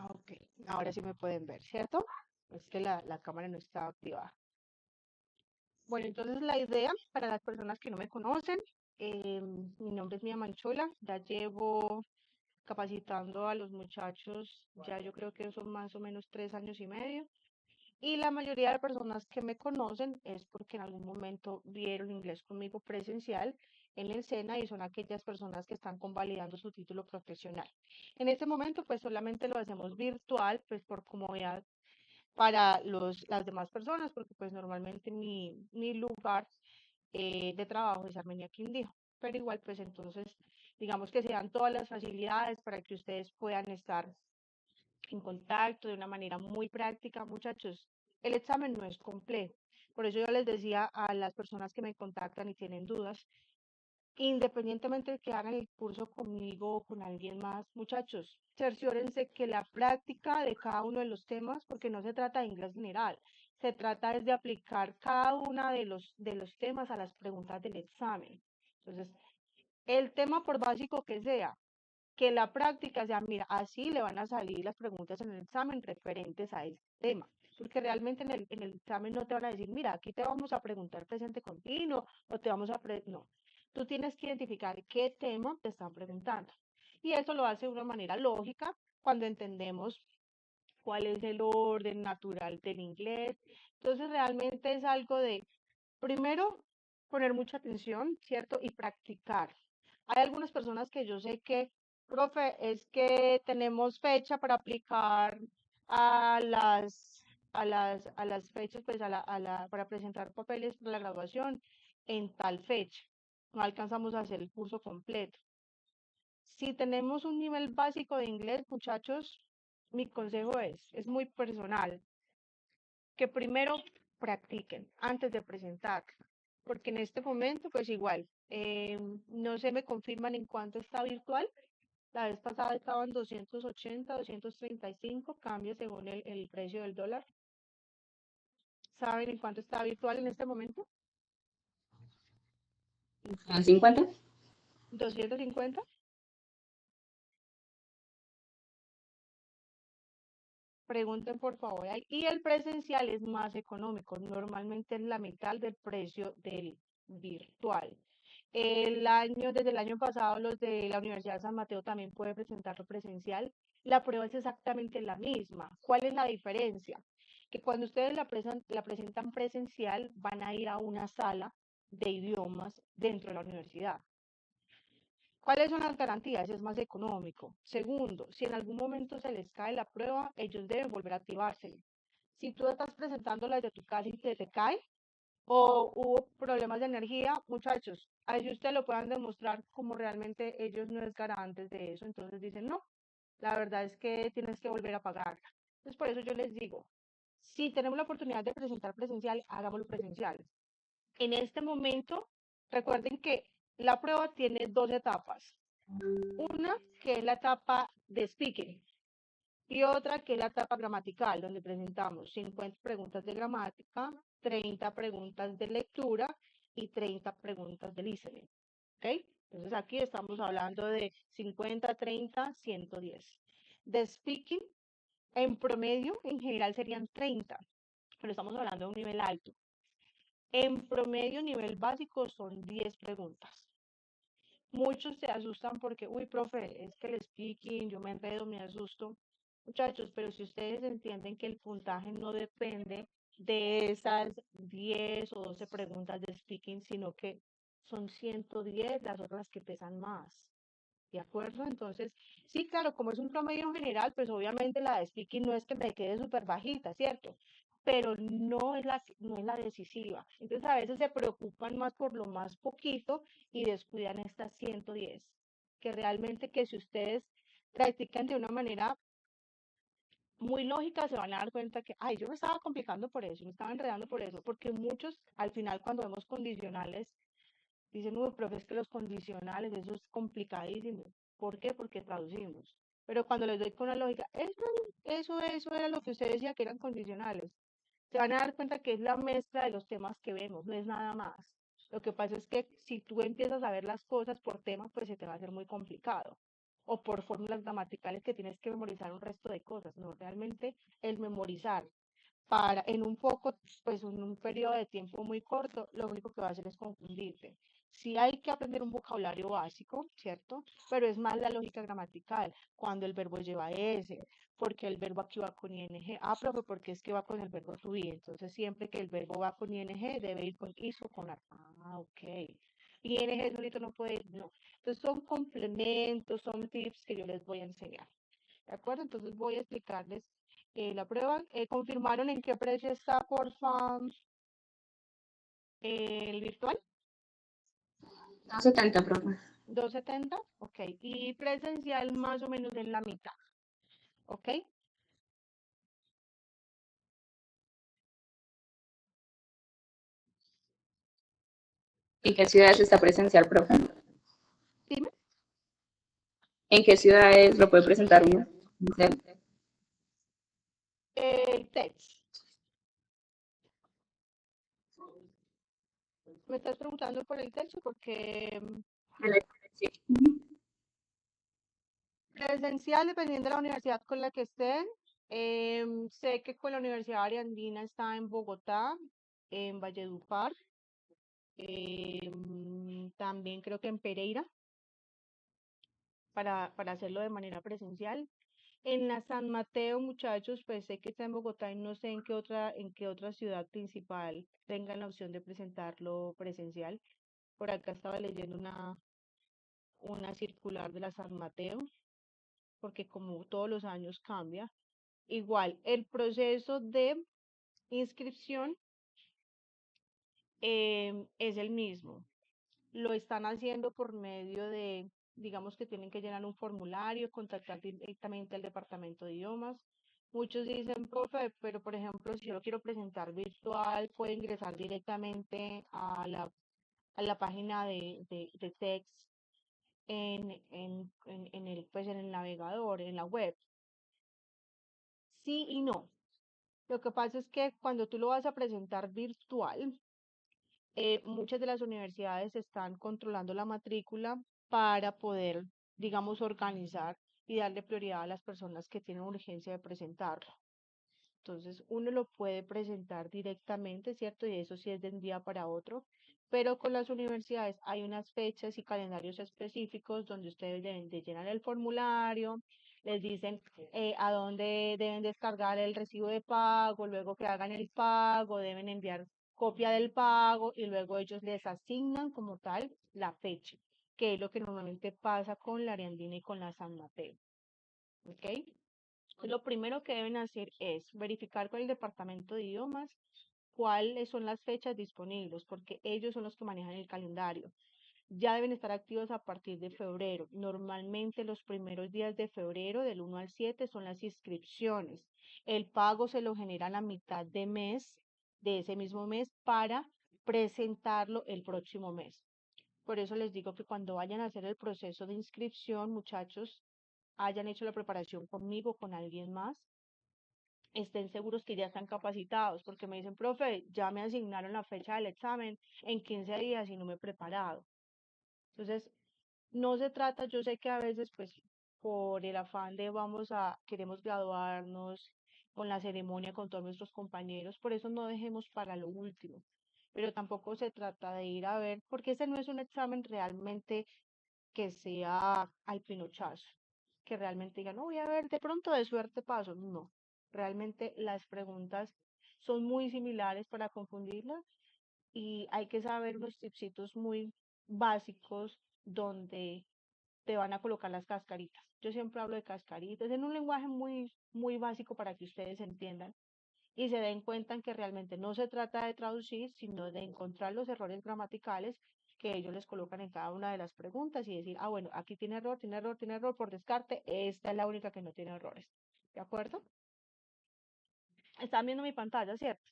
Ok, ahora sí me pueden ver, ¿cierto? Es que la cámara no estaba activada. Bueno, entonces la idea para las personas que no me conocen, mi nombre es Mía Manchola, ya llevo capacitando a los muchachos, ya yo creo que son más o menos 3 años y medio. Y la mayoría de personas que me conocen es porque en algún momento vieron inglés conmigo presencial en el SENA y son aquellas personas que están convalidando su título profesional. En este momento, pues solamente lo hacemos virtual, pues por comodidad para las demás personas, porque pues normalmente mi lugar de trabajo es Armenia Quindío. Pero igual, pues entonces, digamos que se dan todas las facilidades para que ustedes puedan estar en contacto de una manera muy práctica. Muchachos, el examen no es complejo. Por eso yo les decía a las personas que me contactan y tienen dudas, independientemente de que hagan el curso conmigo o con alguien más, muchachos, cerciórense que la práctica de cada uno de los temas, porque no se trata de inglés general, se trata es de aplicar cada uno de los temas a las preguntas del examen. Entonces, el tema por básico que sea, que la práctica sea, mira, así le van a salir las preguntas en el examen referentes a ese tema. Porque realmente en el examen no te van a decir, mira, aquí te vamos a preguntar presente continuo o te vamos a... No, tú tienes que identificar qué tema te están preguntando. Y eso lo hace de una manera lógica cuando entendemos cuál es el orden natural del inglés. Entonces realmente es algo de, primero, poner mucha atención, ¿cierto? Y practicar. Hay algunas personas que yo sé que, profe, es que tenemos fecha para aplicar a las fechas, pues para presentar papeles para la graduación en tal fecha. No alcanzamos a hacer el curso completo. Si tenemos un nivel básico de inglés, muchachos, mi consejo es muy personal, que primero practiquen antes de presentar, porque en este momento, pues igual, no se me confirman en cuánto está virtual. La vez pasada estaban 280, 235, cambia según el precio del dólar. ¿Saben en cuánto está virtual en este momento? ¿A 50? 250. Pregunten por favor ahí. Y el presencial es más económico, normalmente es la mitad del precio del virtual. Desde el año pasado, los de la Universidad de San Mateo también pueden presentarlo presencial. La prueba es exactamente la misma. ¿Cuál es la diferencia? Que cuando ustedes la presentan presencial, van a ir a una sala de idiomas dentro de la universidad. ¿Cuáles son las garantías? Es más económico. Segundo, si en algún momento se les cae la prueba, ellos deben volver a activársela. Si tú estás presentándola desde tu casa y se te cae, o hubo problemas de energía, muchachos, así ustedes lo puedan demostrar como realmente ellos no es garantes de eso, entonces dicen, no, la verdad es que tienes que volver a pagarla. Entonces, por eso yo les digo, si tenemos la oportunidad de presentar presencial, hagámoslo presencial. En este momento, recuerden que la prueba tiene dos etapas. Una que es la etapa de speaking y otra que es la etapa gramatical, donde presentamos 50 preguntas de gramática, 30 preguntas de lectura y 30 preguntas de listening. ¿Ok? Entonces aquí estamos hablando de 50, 30, 110. De speaking, en promedio, en general serían 30, pero estamos hablando de un nivel alto. En promedio, nivel básico son 10 preguntas. Muchos se asustan porque, uy, profe, es que el speaking, yo me enredo, me asusto. Muchachos, pero si ustedes entienden que el puntaje no depende de esas 10 o 12 preguntas de speaking, sino que son 110 las otras que pesan más. ¿De acuerdo? Entonces, sí, claro, como es un promedio general, pues obviamente la de speaking no es que me quede súper bajita, ¿cierto? Pero no es la decisiva. Entonces, a veces se preocupan más por lo más poquito y descuidan estas 110, que realmente que si ustedes practican de una manera muy lógica, se van a dar cuenta que, ay, yo me estaba complicando por eso, me estaba enredando por eso, porque muchos, al final, cuando vemos condicionales, dicen, uy, profe, es que los condicionales, eso es complicadísimo. ¿Por qué? Porque traducimos. Pero cuando les doy con la lógica, eso era lo que usted decía que eran condicionales. Se van a dar cuenta que es la mezcla de los temas que vemos, no es nada más. Lo que pasa es que si tú empiezas a ver las cosas por tema, pues se te va a hacer muy complicado. o por fórmulas gramaticales que tienes que memorizar un resto de cosas. No, realmente el memorizar para en un poco, pues en un periodo de tiempo muy corto, lo único que va a hacer es confundirte. Sí hay que aprender un vocabulario básico, ¿cierto? Pero es más la lógica gramatical, cuando el verbo lleva S, porque el verbo aquí va con ing. Ah, profe, porque es que va con el verbo to be. Entonces, siempre que el verbo va con ing, debe ir con is o con are. Ah, ok. ING solito no puede ir, no. Entonces, son complementos, son tips que yo les voy a enseñar. ¿De acuerdo? Entonces voy a explicarles la prueba. ¿Confirmaron en qué precio está, porfa, el virtual? 270, profe. 270, ok. Y presencial más o menos en la mitad, ok. ¿En qué ciudades está presencial, profe? Dime, ¿En qué ciudades lo puede presentar uno? el text. Me estás preguntando por el texto porque Sí. presencial, dependiendo de la universidad con la que estén. Sé que con la Universidad Ariandina está en Bogotá, en Valledupar, también creo que en Pereira, para hacerlo de manera presencial. En la San Mateo, muchachos, pues sé que está en Bogotá y no sé en qué otra ciudad principal tengan la opción de presentarlo presencial. Por acá estaba leyendo una circular de la San Mateo, porque como todos los años cambia. Igual, el proceso de inscripción es el mismo. Lo están haciendo por medio de, digamos que tienen que llenar un formulario, contactar directamente al departamento de idiomas. Muchos dicen, profe, pero por ejemplo, si yo lo quiero presentar virtual, puedo ingresar directamente a la página de text pues en el navegador, en la web. Sí y no. Lo que pasa es que cuando tú lo vas a presentar virtual, muchas de las universidades están controlando la matrícula para poder, digamos, organizar y darle prioridad a las personas que tienen urgencia de presentarlo. Entonces, uno lo puede presentar directamente, ¿cierto? Y eso sí es de un día para otro, pero con las universidades hay unas fechas y calendarios específicos donde ustedes deben de llenar el formulario, les dicen a dónde deben descargar el recibo de pago, luego que hagan el pago, deben enviar copia del pago y luego ellos les asignan como tal la fecha, que es lo que normalmente pasa con la Ariandina y con la San Mateo. ¿Ok? Lo primero que deben hacer es verificar con el departamento de idiomas cuáles son las fechas disponibles, porque ellos son los que manejan el calendario. Ya deben estar activos a partir de febrero. Normalmente los primeros días de febrero, del 1 al 7, son las inscripciones. El pago se lo generan a mitad de mes, de ese mismo mes, para presentarlo el próximo mes. Por eso les digo que cuando vayan a hacer el proceso de inscripción, muchachos, hayan hecho la preparación conmigo, con alguien más, estén seguros que ya están capacitados, porque me dicen, profe, ya me asignaron la fecha del examen en 15 días y no me he preparado. Entonces, no se trata, yo sé que a veces, pues, por el afán de queremos graduarnos con la ceremonia con todos nuestros compañeros, por eso no dejemos para lo último. Pero tampoco se trata de ir a ver, porque ese no es un examen realmente que sea al pinochazo, que realmente diga, no voy a ver, de pronto de suerte paso. No, realmente las preguntas son muy similares para confundirlas y hay que saber unos tipsitos muy básicos donde te van a colocar las cascaritas. Yo siempre hablo de cascaritas en un lenguaje muy, muy básico para que ustedes entiendan y se den cuenta en que realmente no se trata de traducir, sino de encontrar los errores gramaticales que ellos les colocan en cada una de las preguntas y decir, ah, bueno, aquí tiene error, tiene error, tiene error, por descarte, esta es la única que no tiene errores. ¿De acuerdo? Están viendo mi pantalla, ¿cierto?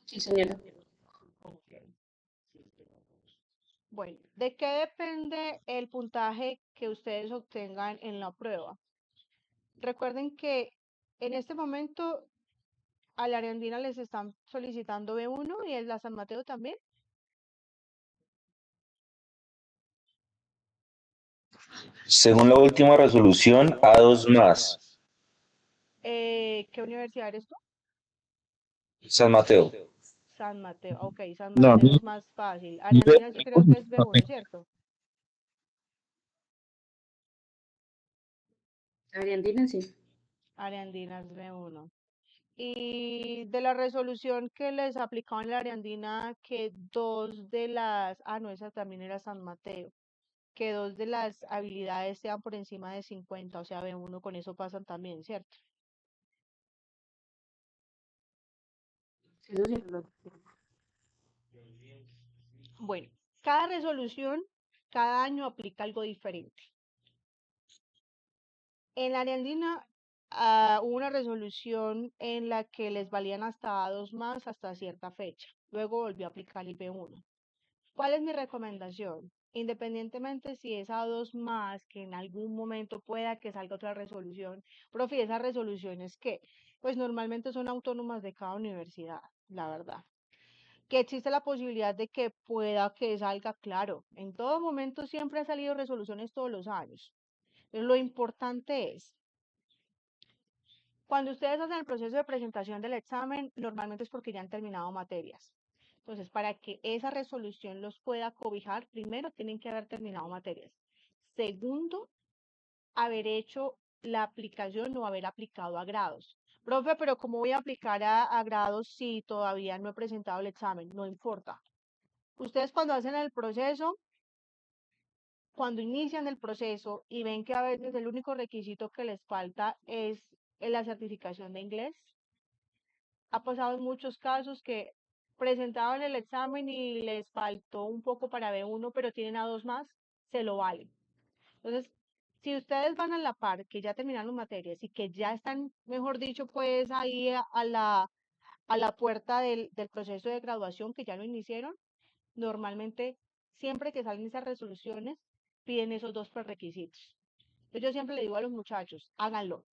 Sí, señora. Ok. Bueno, ¿de qué depende el puntaje que ustedes obtengan en la prueba? Recuerden que en este momento a la Arandina les están solicitando B1 y a la San Mateo también. Según la última resolución, a dos más. ¿Qué universidad eres tú? San Mateo. San Mateo. Ok, San No, Mateo es más fácil. Ariandinas creo que es B1, ¿cierto? Argentina, sí. Ariandinas B1. Y de la resolución que les aplicó en la Ariandina, que dos de las, no, esa también era San Mateo, que dos de las habilidades sean por encima de 50, o sea, B1 con eso pasan también, ¿cierto? Sí, eso sí lo- Bueno, cada resolución, cada año aplica algo diferente. En la Ariandina hubo una resolución en la que les valían hasta dos más hasta cierta fecha. Luego volvió a aplicar el B1. ¿Cuál es mi recomendación? Independientemente si es a dos más, que en algún momento pueda que salga otra resolución, profe, esas resoluciones que, pues normalmente son autónomas de cada universidad, la verdad. Que existe la posibilidad de que pueda que salga, claro. En todo momento siempre han salido resoluciones todos los años. Pero lo importante es, cuando ustedes hacen el proceso de presentación del examen, normalmente es porque ya han terminado materias. Entonces, para que esa resolución los pueda cobijar, primero tienen que haber terminado materias. Segundo, haber hecho la aplicación o haber aplicado a grados. Profe, pero ¿cómo voy a aplicar a grados si todavía no he presentado el examen? No importa. Ustedes cuando hacen el proceso, cuando inician el proceso y ven que a veces el único requisito que les falta es la certificación de inglés, ha pasado en muchos casos que presentaban el examen y les faltó un poco para B1, pero tienen a dos más, se lo valen. Entonces, si ustedes van a la par, que ya terminaron materias y que ya están, mejor dicho, pues ahí a la puerta del proceso de graduación, que ya lo iniciaron, normalmente, siempre que salen esas resoluciones, piden esos dos prerequisitos. Entonces, yo siempre le digo a los muchachos, háganlo,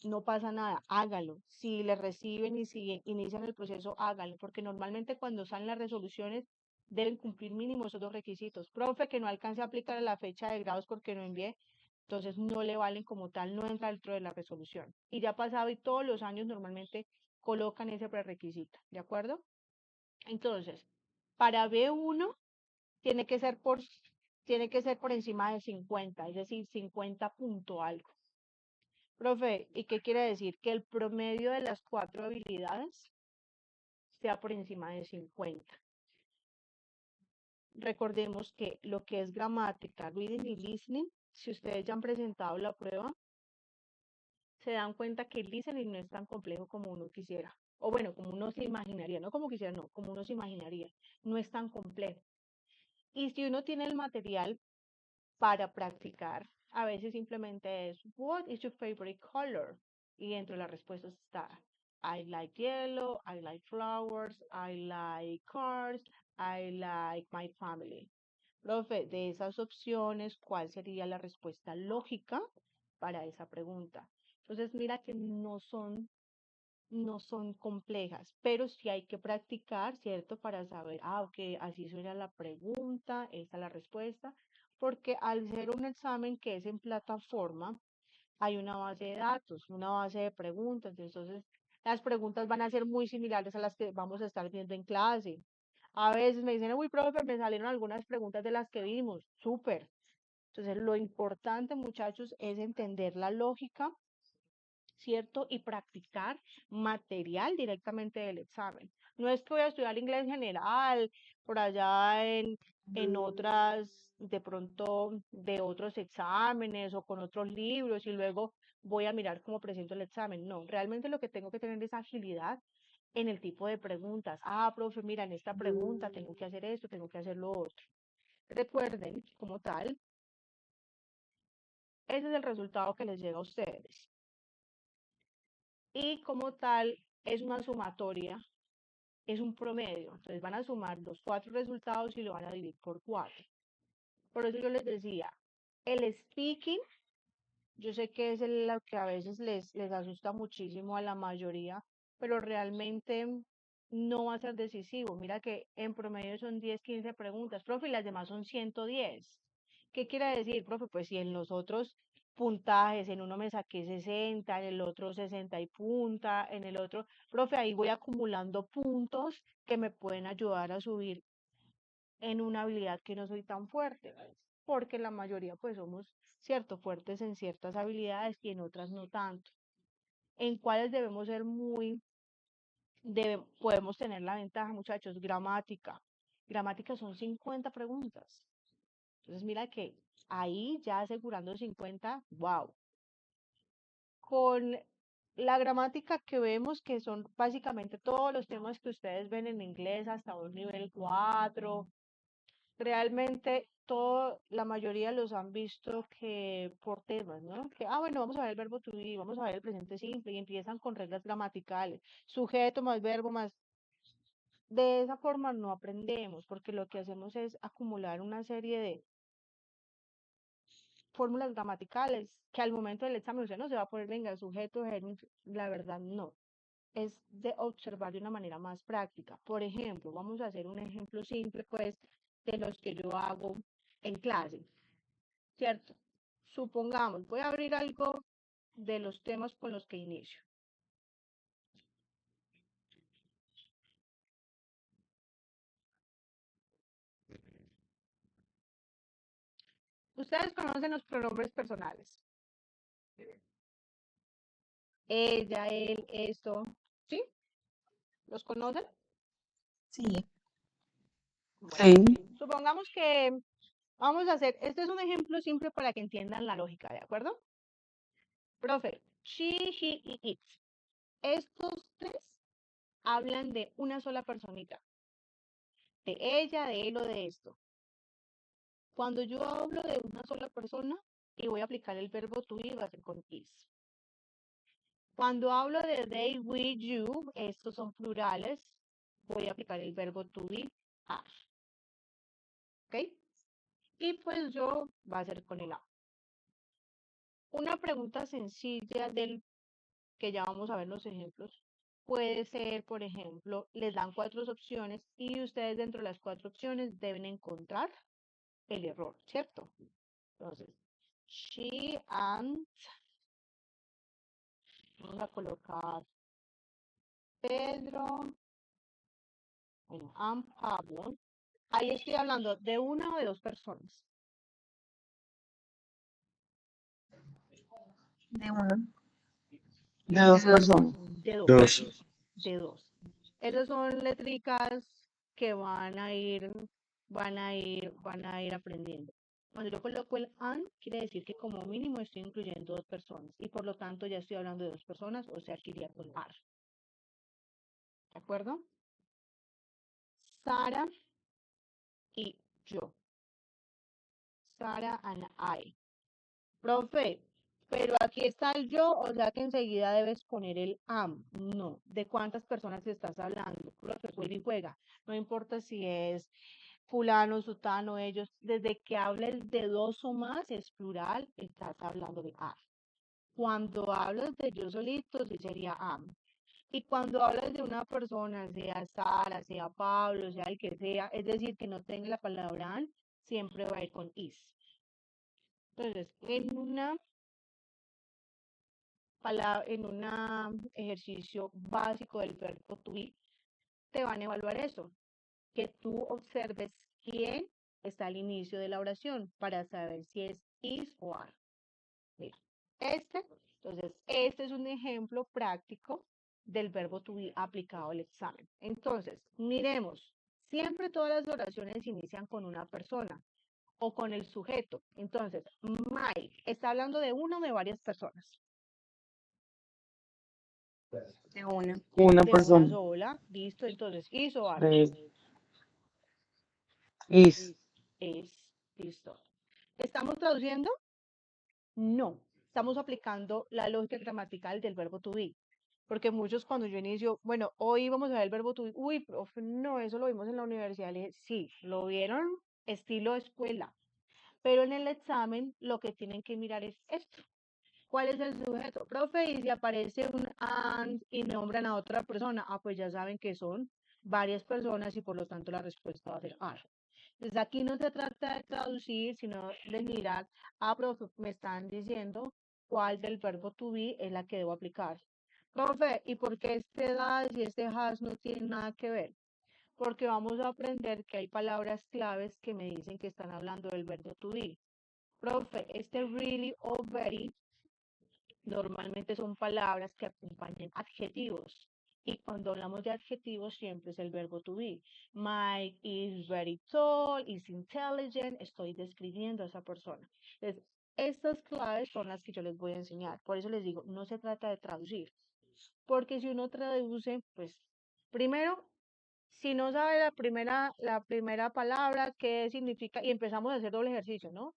no pasa nada, hágalo. Si le reciben y si inician el proceso, hágalo, porque normalmente cuando salen las resoluciones deben cumplir mínimo esos dos requisitos. Profe, que no alcance a aplicar a la fecha de grados porque no envié, entonces no le valen como tal, no entra dentro de la resolución. Y ya ha pasado y todos los años normalmente colocan ese prerequisito, ¿de acuerdo? Entonces, para B1 tiene que ser por, tiene que ser por encima de 50, es decir, 50 punto algo. Profe, ¿y qué quiere decir? Que el promedio de las cuatro habilidades sea por encima de 50. Recordemos que lo que es gramática, reading y listening, si ustedes ya han presentado la prueba, se dan cuenta que el listening no es tan complejo como uno quisiera. O bueno, como uno se imaginaría, no como quisiera, no, como uno se imaginaría. No es tan complejo. Y si uno tiene el material para practicar, a veces simplemente es, what is your favorite color? Y dentro de las respuestas está, I like yellow, I like flowers, I like cars, I like my family. Profe, de esas opciones, ¿cuál sería la respuesta lógica para esa pregunta? Entonces, mira que no son complejas, pero sí hay que practicar, ¿cierto? Para saber, ok, así suena la pregunta, esta es la respuesta, porque al ser un examen que es en plataforma, hay una base de datos, una base de preguntas, entonces las preguntas van a ser muy similares a las que vamos a estar viendo en clase. A veces me dicen, uy, profe, me salieron algunas preguntas de las que vimos, súper. Entonces, lo importante, muchachos, es entender la lógica, ¿cierto? Y practicar material directamente del examen. No es que voy a estudiar inglés general, por allá en otras, de pronto, de otros exámenes o con otros libros y luego voy a mirar cómo presento el examen. No, realmente lo que tengo que tener es agilidad en el tipo de preguntas. Profe, mira, en esta pregunta tengo que hacer esto, tengo que hacer lo otro. Recuerden, como tal, ese es el resultado que les llega a ustedes. Y como tal, es una sumatoria, es un promedio. Entonces van a sumar los cuatro resultados y lo van a dividir por cuatro. Por eso yo les decía, el speaking, yo sé que es lo que a veces les asusta muchísimo a la mayoría, pero realmente no va a ser decisivo. Mira que en promedio son 10, 15 preguntas, profe, y las demás son 110. ¿Qué quiere decir, profe? Pues si en los otros puntajes, en uno me saqué 60, en el otro 60 y punta, en el otro, profe, ahí voy acumulando puntos que me pueden ayudar a subir en una habilidad que no soy tan fuerte, porque la mayoría pues somos, cierto, fuertes en ciertas habilidades y en otras no tanto. En cuáles debemos ser podemos tener la ventaja, muchachos, gramática. Gramática son 50 preguntas. Entonces mira que ahí ya asegurando 50, wow. Con la gramática que vemos, que son básicamente todos los temas que ustedes ven en inglés hasta un nivel 4, realmente la mayoría los han visto que por temas, ¿no? Que, bueno, vamos a ver el verbo to be, vamos a ver el presente simple y empiezan con reglas gramaticales, sujeto más verbo más. De esa forma no aprendemos, porque lo que hacemos es acumular una serie de fórmulas gramaticales que al momento del examen usted no se va a poner, venga, sujeto, gerundio, la verdad no. Es de observar de una manera más práctica. Por ejemplo, vamos a hacer un ejemplo simple, pues, de los que yo hago en clase, ¿cierto? Supongamos, voy a abrir algo de los temas con los que inicio. Ustedes conocen los pronombres personales. Ella, él, esto, ¿sí? ¿Los conocen? Sí. Bueno, supongamos que vamos a hacer, este es un ejemplo simple para que entiendan la lógica, ¿de acuerdo? Profe, she, he y it. Estos tres hablan de una sola personita, de ella, de él o de esto. Cuando yo hablo de una sola persona y voy a aplicar el verbo to be, va a ser con is. Cuando hablo de they, we, you, estos son plurales, voy a aplicar el verbo to be, are. ¿Ok? Y pues yo va a ser con el a. Una pregunta sencilla del que ya vamos a ver los ejemplos. Puede ser, por ejemplo, les dan 4 opciones y ustedes dentro de las 4 opciones deben encontrar el error, ¿cierto? Entonces, she and, vamos a colocar Pedro, bueno, and Pablo. Ahí estoy hablando de una o de dos personas. De uno. De dos personas. De dos. Dos. De dos. Esas son letricas que van a ir aprendiendo. Cuando yo coloco el and, quiere decir que como mínimo estoy incluyendo dos personas y por lo tanto ya estoy hablando de dos personas, o sea que iría con are. ¿De acuerdo? Sara y yo. Sara and I. Profe, pero aquí está el yo, o sea que enseguida debes poner el am. No. ¿De cuántas personas estás hablando? Profe, juega y juega. No importa si es fulano, sutano, ellos. Desde que hables de dos o más, es plural, estás hablando de am. Cuando hablas de yo solito, sí sería am. Y cuando hablas de una persona, sea Sara, sea Pablo, sea el que sea, es decir, que no tenga la palabra an, siempre va a ir con is. Entonces, en un ejercicio básico del verbo to be, te van a evaluar eso, que tú observes quién está al inicio de la oración para saber si es is o are. Mira, entonces, este es un ejemplo práctico del verbo to be aplicado al examen. Entonces, miremos, siempre todas las oraciones inician con una persona o con el sujeto. Entonces, Mike está hablando de una o de varias personas. De una. Una De una persona. sola, listo. Entonces, is o are. De is. Es, listo. ¿Estamos traduciendo? No. Estamos aplicando la lógica gramatical del verbo to be. Porque muchos cuando yo inicio, bueno, hoy vamos a ver el verbo to be, uy, profe, no, eso lo vimos en la universidad. Le dije, sí, lo vieron estilo escuela. Pero en el examen lo que tienen que mirar es esto. ¿Cuál es el sujeto? Profe, y si aparece un and y nombran a otra persona, pues ya saben que son varias personas y por lo tanto la respuesta va a ser are. Desde aquí no se trata de traducir, sino de mirar, profe, me están diciendo cuál del verbo to be es la que debo aplicar. Profe, ¿y por qué este das y este has no tienen nada que ver? Porque vamos a aprender que hay palabras claves que me dicen que están hablando del verbo to be. Profe, este really o very normalmente son palabras que acompañan adjetivos. Y cuando hablamos de adjetivos siempre es el verbo to be. Mike is very tall, is intelligent. Estoy describiendo a esa persona. Entonces, estas claves son las que yo les voy a enseñar. Por eso les digo, no se trata de traducir. Porque si uno traduce, pues, primero, si no sabe la primera palabra, qué significa, y empezamos a hacer doble ejercicio, ¿no?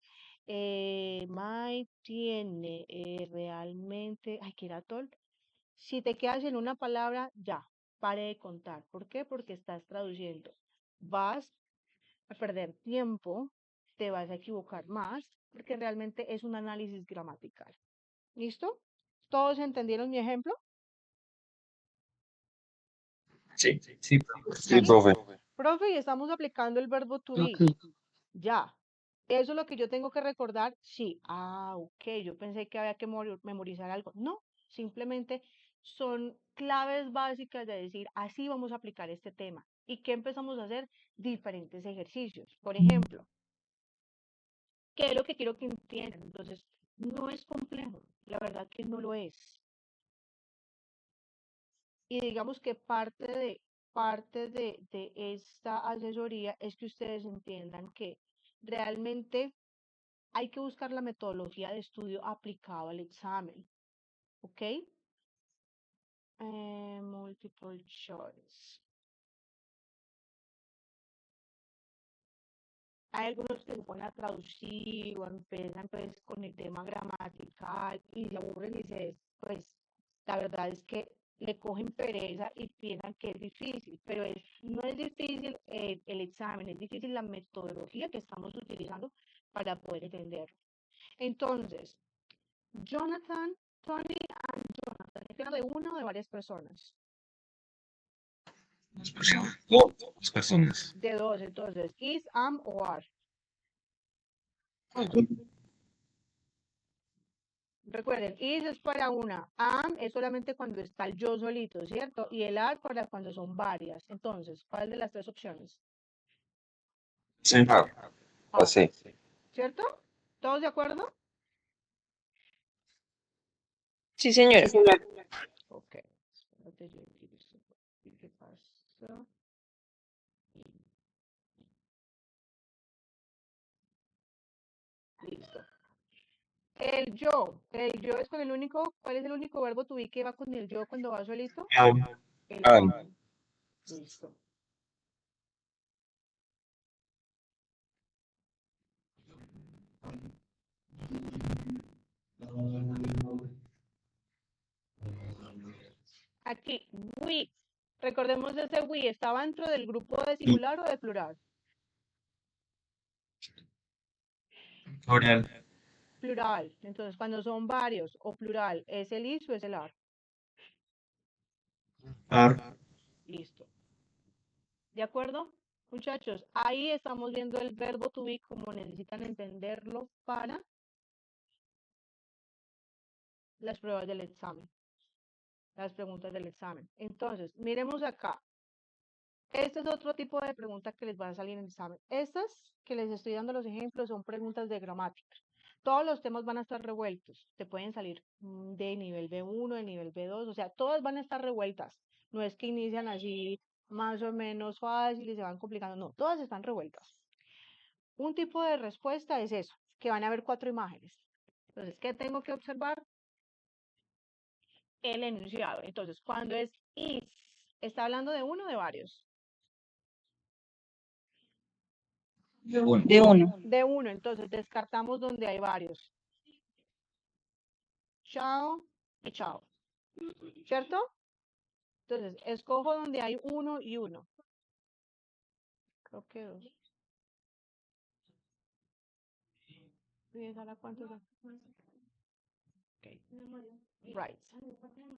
Mike tiene realmente, ay, que era tol. Si te quedas en una palabra, ya, pare de contar. ¿Por qué? Porque estás traduciendo. Vas a perder tiempo, te vas a equivocar más, porque realmente es un análisis gramatical. ¿Listo? ¿Todos entendieron mi ejemplo? Sí, Sí, sí, profe. Profe, y estamos aplicando el verbo to be. ok. Ya. ¿Eso es lo que yo tengo que recordar? Sí. Ok. Yo pensé que había que memorizar algo. No, simplemente son claves básicas de decir, así vamos a aplicar este tema. ¿Y qué empezamos a hacer? Diferentes ejercicios. Por ejemplo, ¿qué es lo que quiero que entiendan? Entonces, no es complejo. La verdad que no lo es. Y digamos que parte de esta asesoría es que ustedes entiendan que realmente hay que buscar la metodología de estudio aplicado al examen, ¿ok? Multiple choice. Hay algunos que se ponen a traducir o empiezan pues con el tema gramatical y se aburren y pues la verdad es que le cogen pereza y piensan que es difícil, pero no es difícil el examen, es difícil la metodología que estamos utilizando para poder entenderlo. Entonces, Jonathan, Tony and Jonathan, ¿estoy hablando de una o de varias personas? Dos personas. Dos personas. De dos, entonces, is, am o are. Recuerden, is es para una, am es solamente cuando está el yo solito, ¿cierto? Y el are para cuando son varias. Entonces, ¿cuál de las tres opciones? Sí. Are, Sí. ¿cierto? ¿Todos de acuerdo? Sí, señora. Ok. Espérate, yo aquí esto por aquí, ¿qué pasó? Listo. El yo es con el único, ¿cuál es el único verbo to be que va con el yo cuando va solito? El Am. am. Listo. Aquí, we. Recordemos ese we, ¿estaba dentro del grupo de singular o de plural? Plural. Plural. Entonces, cuando son varios o plural, ¿es el is o es el are? Ar. Listo. ¿De acuerdo? Muchachos, ahí estamos viendo el verbo to be como necesitan entenderlo para las pruebas del examen, las preguntas del examen. Entonces, miremos acá. Este es otro tipo de pregunta que les va a salir en el examen. Estas que les estoy dando los ejemplos son preguntas de gramática. Todos los temas van a estar revueltos. Te pueden salir de nivel B1, de nivel B2, o sea, todas van a estar revueltas. No es que inician así más o menos fácil y se van complicando. No, todas están revueltas. Un tipo de respuesta es eso, que van a haber 4 imágenes. Entonces, ¿qué tengo que observar? El enunciado. Entonces, cuando es is, ¿está hablando de uno o de varios? De uno. De uno, entonces descartamos donde hay varios. Chao y chao. ¿Cierto? Entonces, escojo donde hay uno y uno. Creo que dos. ¿Y esa la cuánto da? Okay. Right.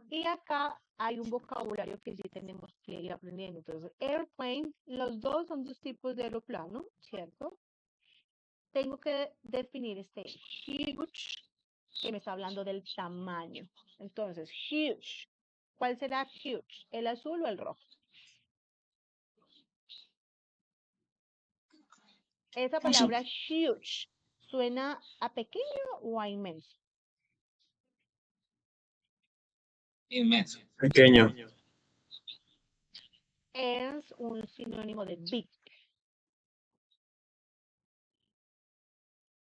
Y acá hay un vocabulario que sí tenemos que ir aprendiendo. Entonces, airplane, los dos son dos tipos de aeroplano, ¿cierto? Tengo que definir este huge, que me está hablando del tamaño. Entonces, huge. ¿Cuál será huge? ¿El azul o el rojo? Esa palabra huge, ¿suena a pequeño o a inmenso? Inmenso. Pequeño. Es un sinónimo de big.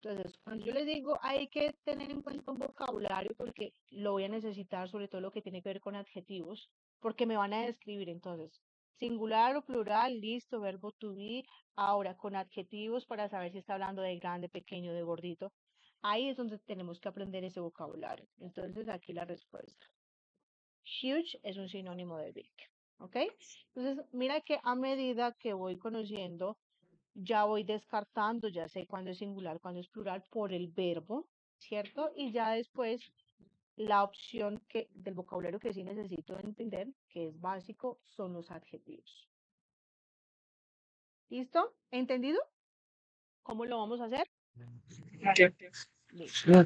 Entonces, cuando yo les digo, hay que tener en cuenta un vocabulario porque lo voy a necesitar, sobre todo lo que tiene que ver con adjetivos, porque me van a describir entonces, singular o plural, listo, verbo to be, ahora con adjetivos para saber si está hablando de grande, pequeño, de gordito. Ahí es donde tenemos que aprender ese vocabulario. Entonces, aquí la respuesta. Huge es un sinónimo de big, ¿ok? Entonces, mira que a medida que voy conociendo, ya voy descartando, ya sé cuándo es singular, cuándo es plural por el verbo, ¿cierto? Y ya después la opción del vocabulario que sí necesito entender, que es básico, son los adjetivos. ¿Listo? ¿Entendido? ¿Cómo lo vamos a hacer? Listo.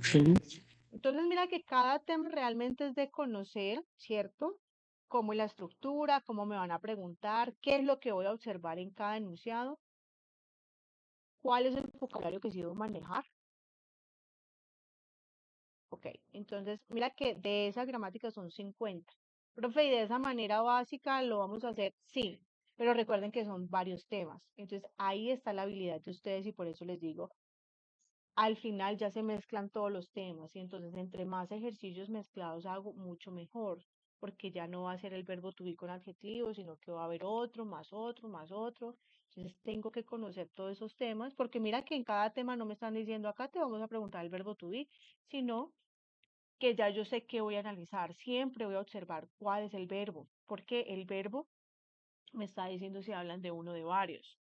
Entonces mira que cada tema realmente es de conocer, ¿cierto? Cómo es la estructura, cómo me van a preguntar, qué es lo que voy a observar en cada enunciado, cuál es el vocabulario que sí debo manejar. Ok, entonces mira que de esa gramática son 50. Profe, y de esa manera básica lo vamos a hacer, sí, pero recuerden que son varios temas. Entonces ahí está la habilidad de ustedes y por eso les digo, al final ya se mezclan todos los temas y entonces entre más ejercicios mezclados hago, mucho mejor, porque ya no va a ser el verbo to be con adjetivos, sino que va a haber otro, más otro, más otro. Entonces tengo que conocer todos esos temas, porque mira que en cada tema no me están diciendo acá te vamos a preguntar el verbo to be, sino que ya yo sé qué voy a analizar. Siempre voy a observar cuál es el verbo, porque el verbo me está diciendo si hablan de uno o de varios.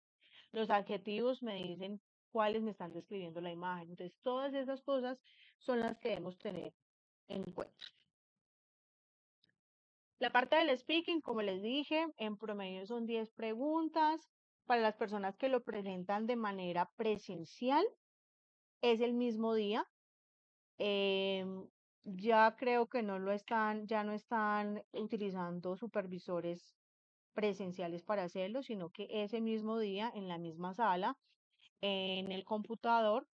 Los adjetivos me dicen cuáles me están describiendo la imagen. Entonces, todas esas cosas son las que debemos tener en cuenta. La parte del speaking, como les dije, en promedio son 10 preguntas. Para las personas que lo presentan de manera presencial, es el mismo día. Ya creo que ya no están utilizando supervisores presenciales para hacerlo, sino que ese mismo día, en la misma sala, en el computador,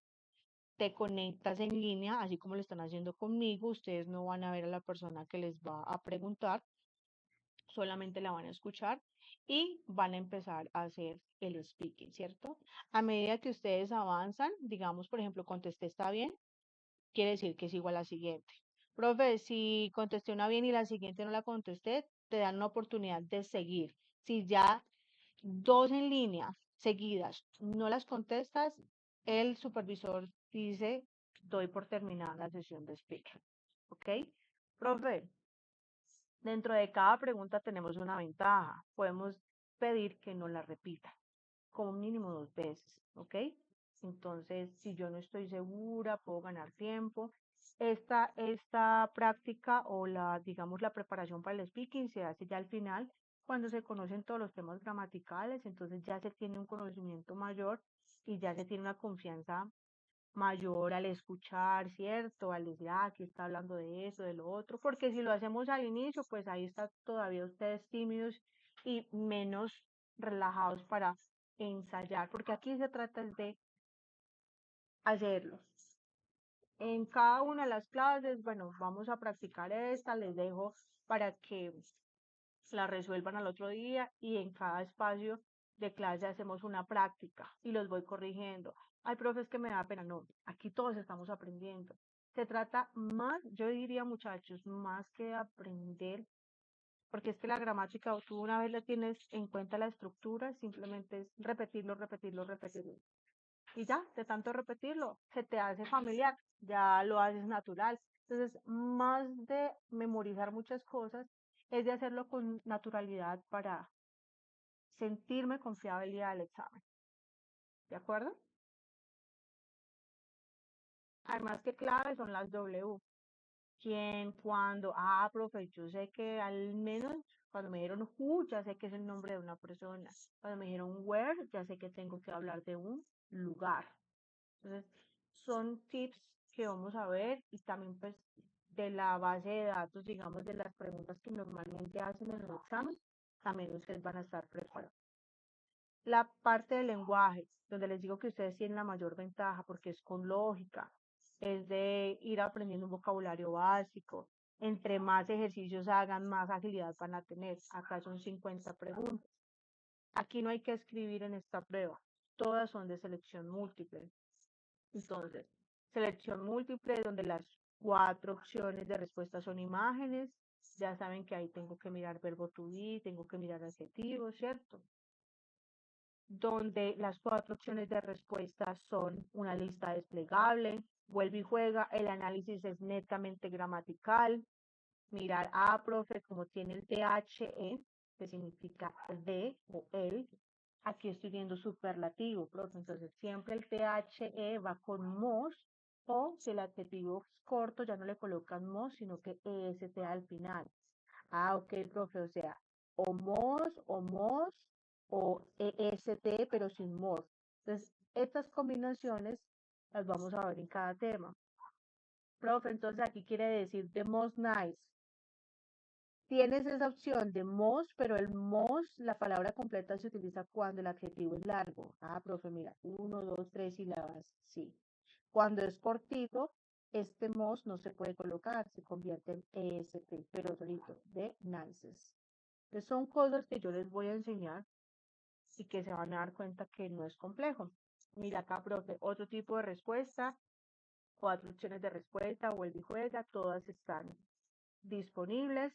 te conectas en línea, así como lo están haciendo conmigo. Ustedes no van a ver a la persona que les va a preguntar, solamente la van a escuchar y van a empezar a hacer el speaking, ¿cierto? A medida que ustedes avanzan, digamos, por ejemplo, contesté está bien, quiere decir que es igual a la siguiente. Profe, si contesté una bien y la siguiente no la contesté, te dan una oportunidad de seguir. Si ya dos en línea seguidas no las contestas, el supervisor dice, doy por terminada la sesión de speaker. ¿Ok? Profe, dentro de cada pregunta tenemos una ventaja. Podemos pedir que no la repita, como mínimo 2 veces. ¿Ok? Entonces, si yo no estoy segura, puedo ganar tiempo. Esta práctica o digamos, la preparación para el speaking se hace ya al final, cuando se conocen todos los temas gramaticales, entonces ya se tiene un conocimiento mayor y ya se tiene una confianza mayor al escuchar, ¿cierto? Al decir, aquí está hablando de eso, de lo otro, porque si lo hacemos al inicio, pues ahí está todavía ustedes tímidos y menos relajados para ensayar, porque aquí se trata de hacerlo. En cada una de las clases, bueno, vamos a practicar esta, les dejo para que la resuelvan al otro día y en cada espacio de clase hacemos una práctica y los voy corrigiendo. Hay profes que me da pena, no, aquí todos estamos aprendiendo. Se trata más, yo diría muchachos, más que aprender, porque es que la gramática, tú una vez le tienes en cuenta la estructura, simplemente es repetirlo, repetirlo, repetirlo. Y ya, de tanto repetirlo, se te hace familiar, ya lo haces natural. Entonces, más de memorizar muchas cosas, es de hacerlo con naturalidad para sentirme confiado el día del examen. ¿De acuerdo? Además que clave son las W. ¿Quién? ¿Cuándo? Profe, yo sé que al menos cuando me dijeron who, ya sé que es el nombre de una persona. Cuando me dijeron where, ya sé que tengo que hablar de un lugar. Entonces, son tips que vamos a ver y también pues de la base de datos, digamos, de las preguntas que normalmente hacen en el examen, también ustedes van a estar preparados. La parte del lenguaje, donde les digo que ustedes tienen la mayor ventaja porque es con lógica, es de ir aprendiendo un vocabulario básico. Entre más ejercicios hagan, más agilidad van a tener. Acá son 50 preguntas. Aquí no hay que escribir en esta prueba. Todas son de selección múltiple. Entonces, selección múltiple donde las 4 opciones de respuesta son imágenes. Ya saben que ahí tengo que mirar verbo to be, tengo que mirar adjetivos, ¿cierto? Donde las 4 opciones de respuesta son una lista desplegable, vuelve y juega, el análisis es netamente gramatical, mirar, profe, como tiene el THE, que significa de o el, aquí estoy viendo superlativo, profe, entonces siempre el THE va con mos, o si el adjetivo es corto, ya no le colocan mos, sino que EST al final. Ok, profe, o sea, o mos, o EST, pero sin mos. Entonces, estas combinaciones las vamos a ver en cada tema. Profe, entonces aquí quiere decir the most nice. Tienes esa opción de most, pero el most, la palabra completa se utiliza cuando el adjetivo es largo. Profe, mira, 1, 2, 3 sílabas, sí. Cuando es cortito, este most no se puede colocar, se convierte en EST, pero solito, de nices. Entonces son cosas que yo les voy a enseñar y que se van a dar cuenta que no es complejo. Mira acá, profe, otro tipo de respuesta, 4 opciones de respuesta, vuelve y juega, todas están disponibles,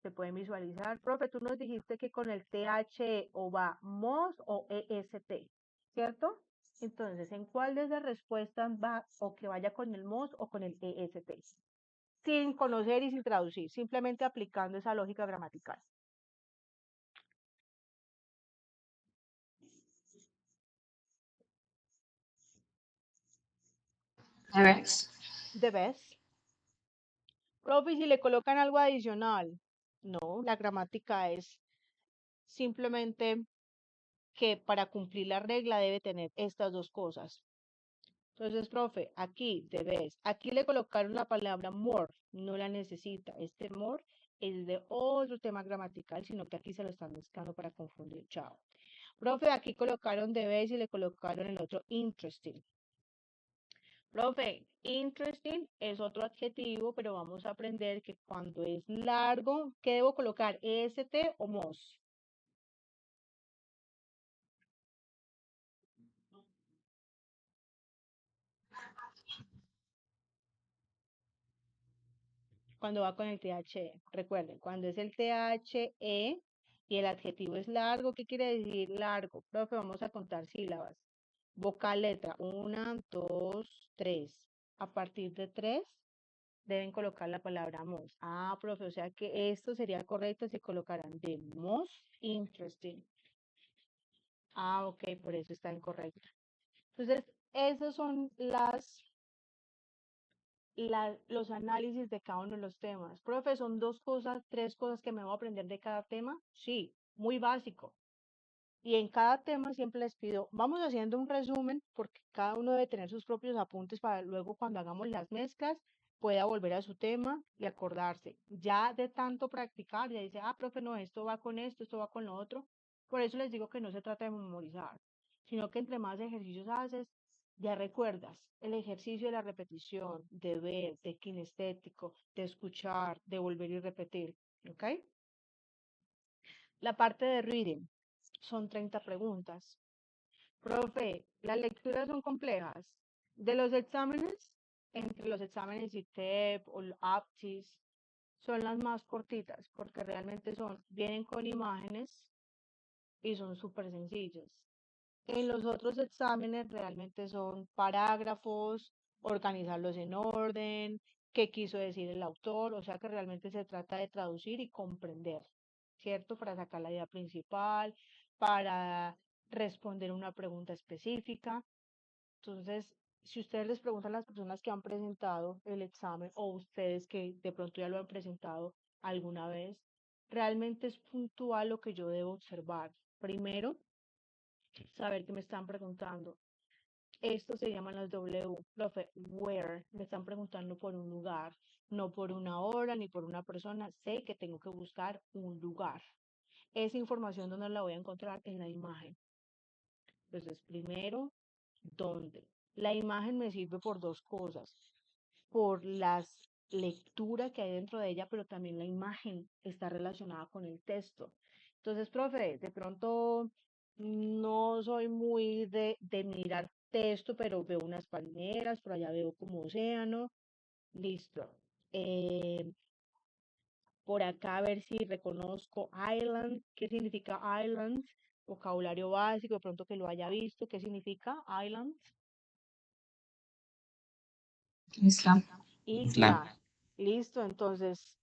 se pueden visualizar. Profe, tú nos dijiste que con el THE o va MOS o EST, ¿cierto? Entonces, ¿en cuál de esas respuestas va o que vaya con el MOS o con el EST? Sin conocer y sin traducir, simplemente aplicando esa lógica gramatical. The best. Profe, ¿y si le colocan algo adicional? No, la gramática es simplemente que para cumplir la regla debe tener estas dos cosas. Entonces, profe, aquí debes, aquí le colocaron la palabra more, no la necesita. Este more es de otro tema gramatical, sino que aquí se lo están buscando para confundir. Chao. Profe, aquí colocaron debes y le colocaron el otro interesting. Profe, interesting es otro adjetivo, pero vamos a aprender que cuando es largo, ¿qué debo colocar? ¿EST o MOS? Cuando va con el THE. Recuerden, cuando es el THE y el adjetivo es largo, ¿qué quiere decir largo? Profe, vamos a contar sílabas. Vocal letra, 1, 2, 3. A partir de 3 deben colocar la palabra most. Profe, o sea que esto sería correcto si colocaran the most interesting. Ok, por eso está incorrecto. Entonces, esos son los análisis de cada uno de los temas. Profe, son 2 cosas, 3 cosas que me voy a aprender de cada tema. Sí, muy básico. Y en cada tema siempre les pido, vamos haciendo un resumen porque cada uno debe tener sus propios apuntes para luego cuando hagamos las mezclas pueda volver a su tema y acordarse. Ya de tanto practicar, ya dice, profe, no, esto va con esto va con lo otro. Por eso les digo que no se trata de memorizar, sino que entre más ejercicios haces, ya recuerdas el ejercicio de la repetición, de ver, de kinestético, de escuchar, de volver y repetir. ¿Ok? La parte de reading son 30 preguntas. Profe, las lecturas son complejas. De los exámenes, entre los exámenes ITEP o el APTIS, son las más cortitas porque realmente vienen con imágenes y son súper sencillas. En los otros exámenes realmente son parágrafos, organizarlos en orden, qué quiso decir el autor, o sea que realmente se trata de traducir y comprender, ¿cierto? Para sacar la idea principal, para responder una pregunta específica. Entonces, si ustedes les preguntan a las personas que han presentado el examen o ustedes que de pronto ya lo han presentado alguna vez, realmente es puntual lo que yo debo observar. Primero, saber qué me están preguntando. Esto se llaman las W, profe, where. Me están preguntando por un lugar, no por una hora ni por una persona. Sé que tengo que buscar un lugar. Esa información, ¿dónde la voy a encontrar? En la imagen. Entonces, primero, ¿dónde? La imagen me sirve por dos cosas, por las lectura que hay dentro de ella, pero también la imagen está relacionada con el texto. Entonces, profe, de pronto no soy muy de mirar texto, pero veo unas palmeras, por allá veo como océano, listo. Eh, por acá a ver si reconozco island, ¿qué significa island? Vocabulario básico, de pronto que lo haya visto, ¿qué significa island? Isla. Isla. Listo, entonces,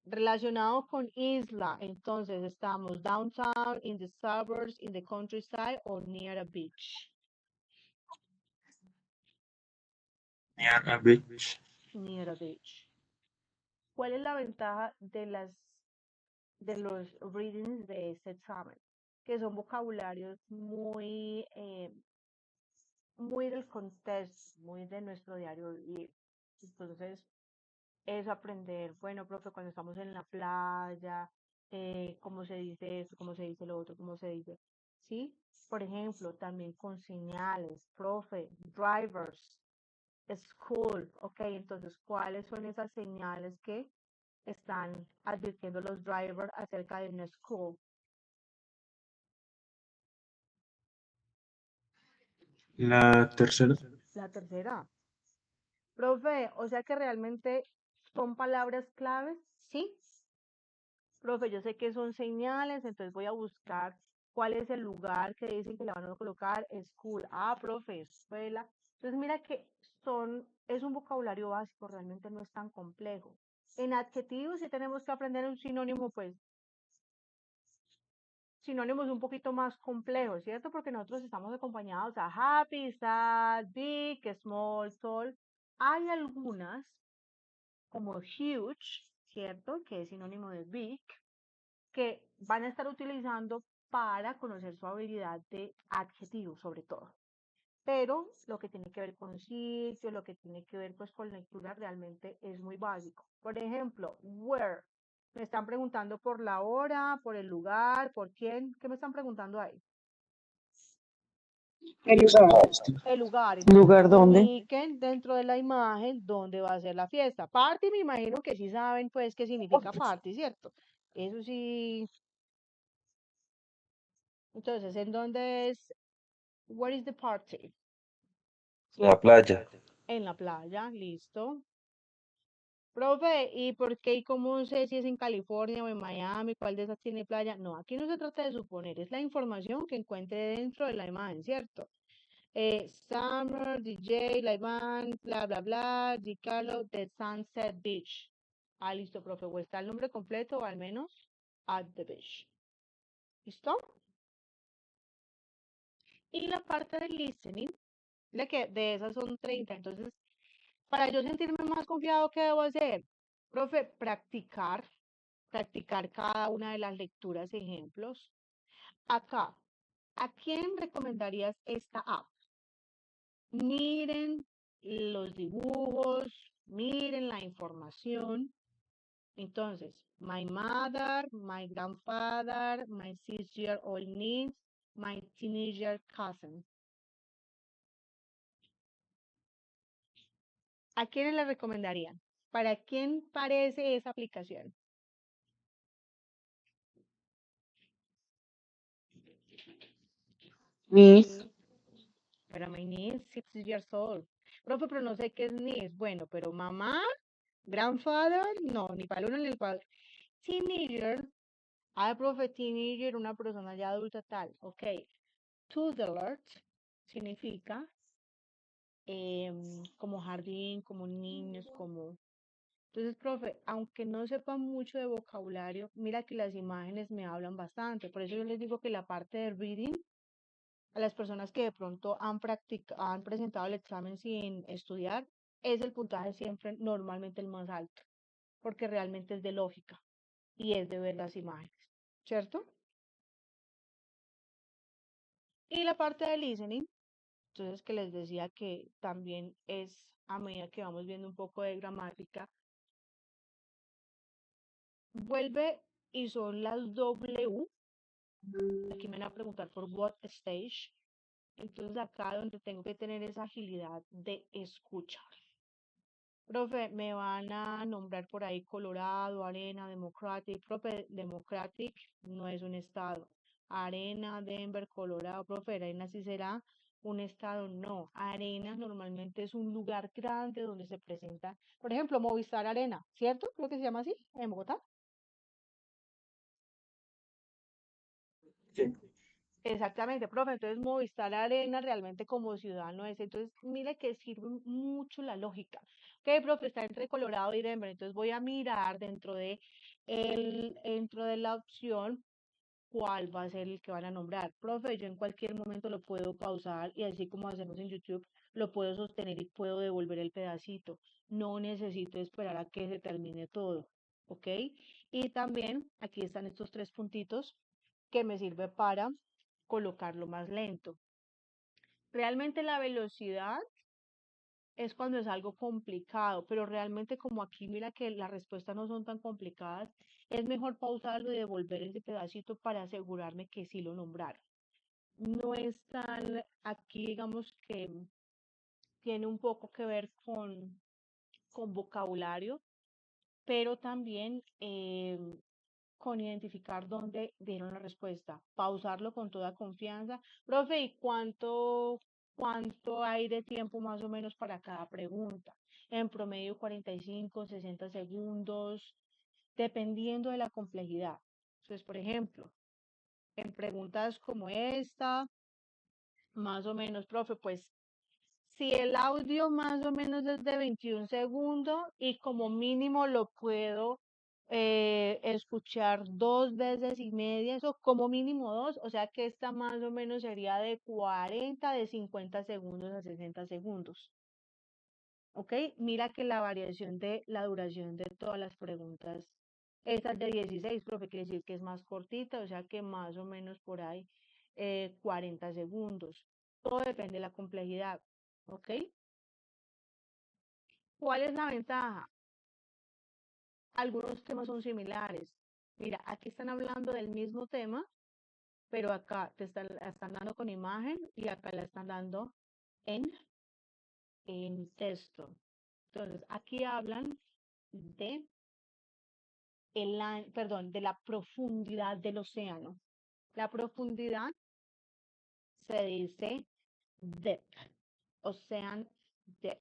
relacionado con isla, entonces estamos downtown, in the suburbs, in the countryside, or near a beach. Near a beach. Near a beach. ¿Cuál es la ventaja de los readings de este examen? Que son vocabularios muy del contexto, muy de nuestro diario vivir. Entonces, es aprender, bueno, profe, cuando estamos en la playa, cómo se dice esto, cómo se dice lo otro, cómo se dice, ¿sí? Por ejemplo, también con señales, profe, drivers, school, ok, entonces, ¿cuáles son esas señales que están advirtiendo los drivers acerca de una school? La tercera. La tercera, profe, o sea que realmente son palabras claves, ¿sí? Profe, yo sé que son señales, entonces voy a buscar cuál es el lugar que dicen que le van a colocar, school. Ah, profe, escuela. Entonces mira que es un vocabulario básico, realmente no es tan complejo. En adjetivos sí tenemos que aprender un sinónimo, pues, sinónimos un poquito más complejos, ¿cierto? Porque nosotros estamos acompañados a happy, sad, big, small, tall. Hay algunas, como huge, ¿cierto? Que es sinónimo de big, que van a estar utilizando para conocer su habilidad de adjetivo, sobre todo. Pero lo que tiene que ver con sitio, lo que tiene que ver pues con lectura realmente es muy básico. Por ejemplo, where. Me están preguntando por la hora, por el lugar, por quién. ¿Qué me están preguntando ahí? El lugar. El lugar. Entonces, ¿Lugar dónde? indiquen dentro de la imagen dónde va a ser la fiesta. Party, me imagino que sí saben pues qué significa party, ¿cierto? Eso sí. Entonces, ¿en dónde es? Where is the party? La playa. En la playa, listo. Profe, ¿y por qué y cómo sé si es en California o en Miami? ¿Cuál de esas tiene playa? No, aquí no se trata de suponer, es la información que encuentre dentro de la imagen, ¿cierto? Summer, DJ, la imagen, bla, bla, bla, Carlo, The Sunset Beach. Ah, listo, profe, o está el nombre completo o al menos at the beach. ¿Listo? Y la parte del listening, de esas son 30, entonces para yo sentirme más confiado, ¿qué debo hacer? Profe, practicar cada una de las lecturas y ejemplos. Acá, ¿a quién recomendarías esta app? Miren los dibujos, miren la información. Entonces, my mother, my grandfather, my 6-year-old niece, my teenager cousin. ¿A quiénes le recomendarían? ¿Para quién parece esa aplicación? Miss, Para my niece, 6 years old. Profe, pero no sé qué es niece. Bueno, pero mamá, grandfather, no, ni para el uno ni para el teenager. Ah, profe, teenager, una persona ya adulta tal. Ok. Toddler significa como jardín, como niños, como... Entonces, profe, aunque no sepa mucho de vocabulario, mira que las imágenes me hablan bastante. Por eso yo les digo que la parte de reading a las personas que de pronto han presentado el examen sin estudiar, es el puntaje siempre normalmente el más alto, porque realmente es de lógica y es de ver las imágenes, ¿cierto? Y la parte de listening, entonces que les decía que también es a medida que vamos viendo un poco de gramática, vuelve y son las W. Aquí me van a preguntar por what stage. Entonces acá donde tengo que tener esa agilidad de escuchar. Profe, me van a nombrar por ahí Colorado, Arena, Democratic. Profe, Democratic no es un estado. Arena, Denver, Colorado. Profe, Arena sí será un estado. No, Arena normalmente es un lugar grande donde se presenta, por ejemplo, Movistar Arena, ¿cierto? Creo que se llama así, en Bogotá. Sí. Exactamente, profe. Entonces, Movistar Arena realmente como ciudadano es. Entonces, mire que sirve mucho la lógica. Ok, profe, está entre Colorado y Denver. Entonces, voy a mirar dentro de la opción cuál va a ser el que van a nombrar. Profe, yo en cualquier momento lo puedo pausar y así como hacemos en YouTube, lo puedo sostener y puedo devolver el pedacito. No necesito esperar a que se termine todo. ¿Ok? Y también aquí están estos tres puntitos que me sirve para colocarlo más lento. Realmente la velocidad es cuando es algo complicado, pero realmente como aquí mira que las respuestas no son tan complicadas, es mejor pausarlo y devolver ese pedacito para asegurarme que sí lo nombraron. No es tan, aquí digamos que tiene un poco que ver con vocabulario, pero también con identificar dónde dieron la respuesta, pausarlo con toda confianza. Profe, ¿y cuánto hay de tiempo más o menos para cada pregunta? En promedio 45, 60 segundos, dependiendo de la complejidad. Entonces, por ejemplo, en preguntas como esta, más o menos, profe, pues si el audio más o menos es de 21 segundos y como mínimo lo puedo escuchar 2 veces y media, eso como mínimo dos, o sea que esta más o menos sería de 40, de 50 segundos a 60 segundos. ¿Ok? Mira que la variación de la duración de todas las preguntas, esta es de 16, profe, quiere decir que es más cortita, o sea que más o menos por ahí 40 segundos. Todo depende de la complejidad. ¿Ok? ¿Cuál es la ventaja? Algunos temas son similares. Mira, aquí están hablando del mismo tema, pero acá la están dando con imagen y acá la están dando en, en texto. Entonces, aquí hablan de de la profundidad del océano. La profundidad se dice depth, ocean depth.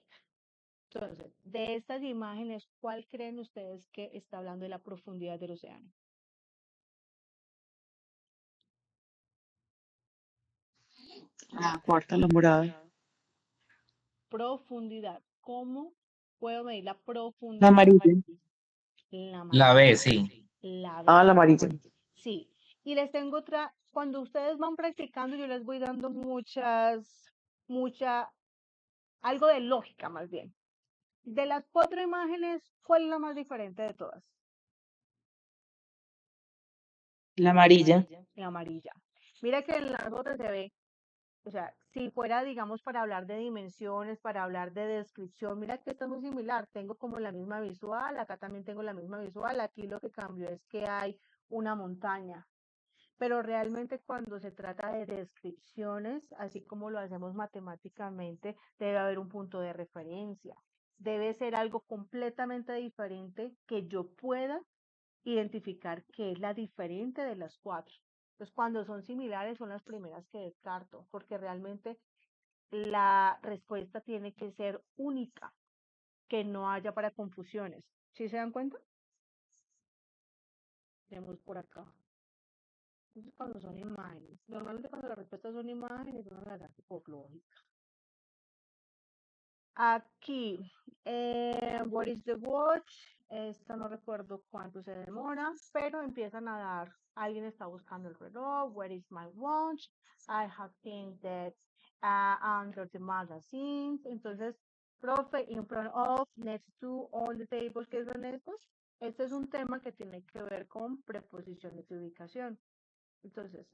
Entonces, de estas imágenes, ¿cuál creen ustedes que está hablando de la profundidad del océano? La cuarta, la morada. Profundidad. ¿Cómo puedo medir la La profundidad? amarilla. La La amarilla. B, sí. La B. Ah, la amarilla. Sí. Y les tengo otra. Cuando ustedes van practicando, yo les voy dando algo de lógica más bien. De las 4 imágenes, ¿cuál es la más diferente de todas? La amarilla. La amarilla. Mira que en las otras se ve, o sea, si fuera, digamos, para hablar de dimensiones, para hablar de descripción, mira que esto es muy similar. Tengo como la misma visual, acá también tengo la misma visual. Aquí lo que cambió es que hay una montaña. Pero realmente cuando se trata de descripciones, así como lo hacemos matemáticamente, debe haber un punto de referencia. Debe ser algo completamente diferente que yo pueda identificar qué es la diferente de las 4. Entonces, cuando son similares son las primeras que descarto, porque realmente la respuesta tiene que ser única, que no haya para confusiones. ¿Sí se dan cuenta? Tenemos por acá. Entonces, cuando son imágenes, normalmente cuando las respuestas son imágenes, uno las hace por lógica. Aquí, what is the watch? Esta no recuerdo cuánto se demora, pero empiezan a dar, alguien está buscando el reloj, where is my watch? I have seen that under the magazines. Entonces, profe, in front of, next to, all the tables, ¿qué son estos? Este es un tema que tiene que ver con preposiciones de ubicación. Entonces,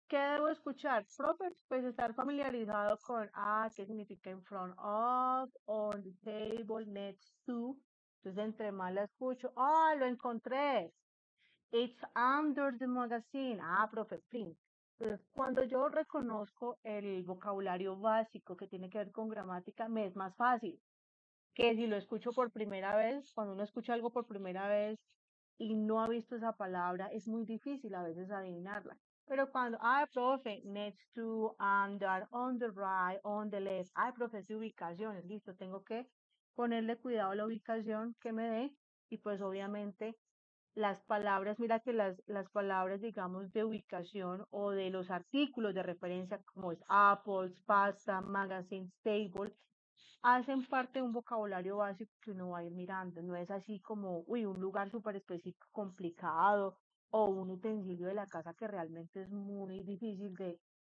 ¿qué debo escuchar? Profe, pues estar familiarizado con, ¿qué significa in front of, on the table, next to? Entonces, entre más la escucho, lo encontré. It's under the magazine. Profe, print. Entonces, cuando yo reconozco el vocabulario básico que tiene que ver con gramática, me es más fácil que si lo escucho por primera vez, cuando uno escucha algo por primera vez y no ha visto esa palabra, es muy difícil a veces adivinarla. Pero cuando, profe, next to, under, on the right, on the left, profe, es de ubicaciones, listo, tengo que ponerle cuidado a la ubicación que me dé y pues obviamente las palabras, mira que las palabras, digamos, de ubicación o de los artículos de referencia como es apples, pasta, magazine, table, hacen parte de un vocabulario básico que uno va a ir mirando. No es así como, un lugar súper específico, complicado, o un utensilio de la casa que realmente es muy difícil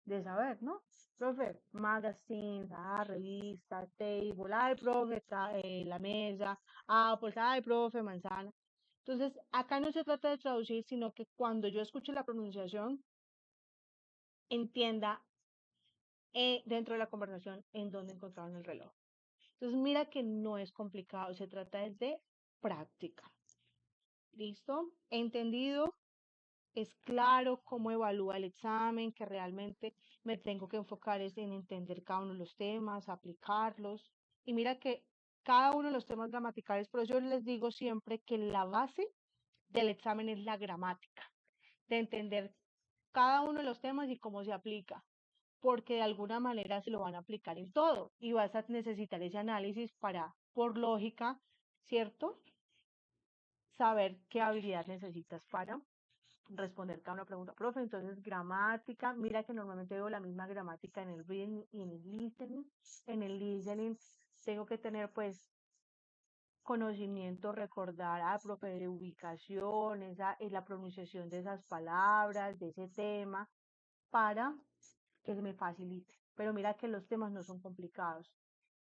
de saber, ¿no? Profe, magazine, revista, table, profe, la mesa, pues, profe, manzana. Entonces, acá no se trata de traducir, sino que cuando yo escuche la pronunciación, entienda dentro de la conversación en dónde encontraron el reloj. Entonces, mira que no es complicado, se trata de práctica. ¿Listo? ¿Entendido? Es claro cómo evalúa el examen, que realmente me tengo que enfocar es en entender cada uno de los temas, aplicarlos. Y mira que cada uno de los temas gramaticales, pero yo les digo siempre que la base del examen es la gramática, de entender cada uno de los temas y cómo se aplica, porque de alguna manera se lo van a aplicar en todo y vas a necesitar ese análisis para, por lógica, ¿cierto? Saber qué habilidad necesitas para responder cada una pregunta. Profe, entonces gramática, mira que normalmente veo la misma gramática en el reading y en el listening. En el listening tengo que tener pues conocimiento, recordar, profe, de ubicación, la pronunciación de esas palabras, de ese tema, para que se me facilite. Pero mira que los temas no son complicados.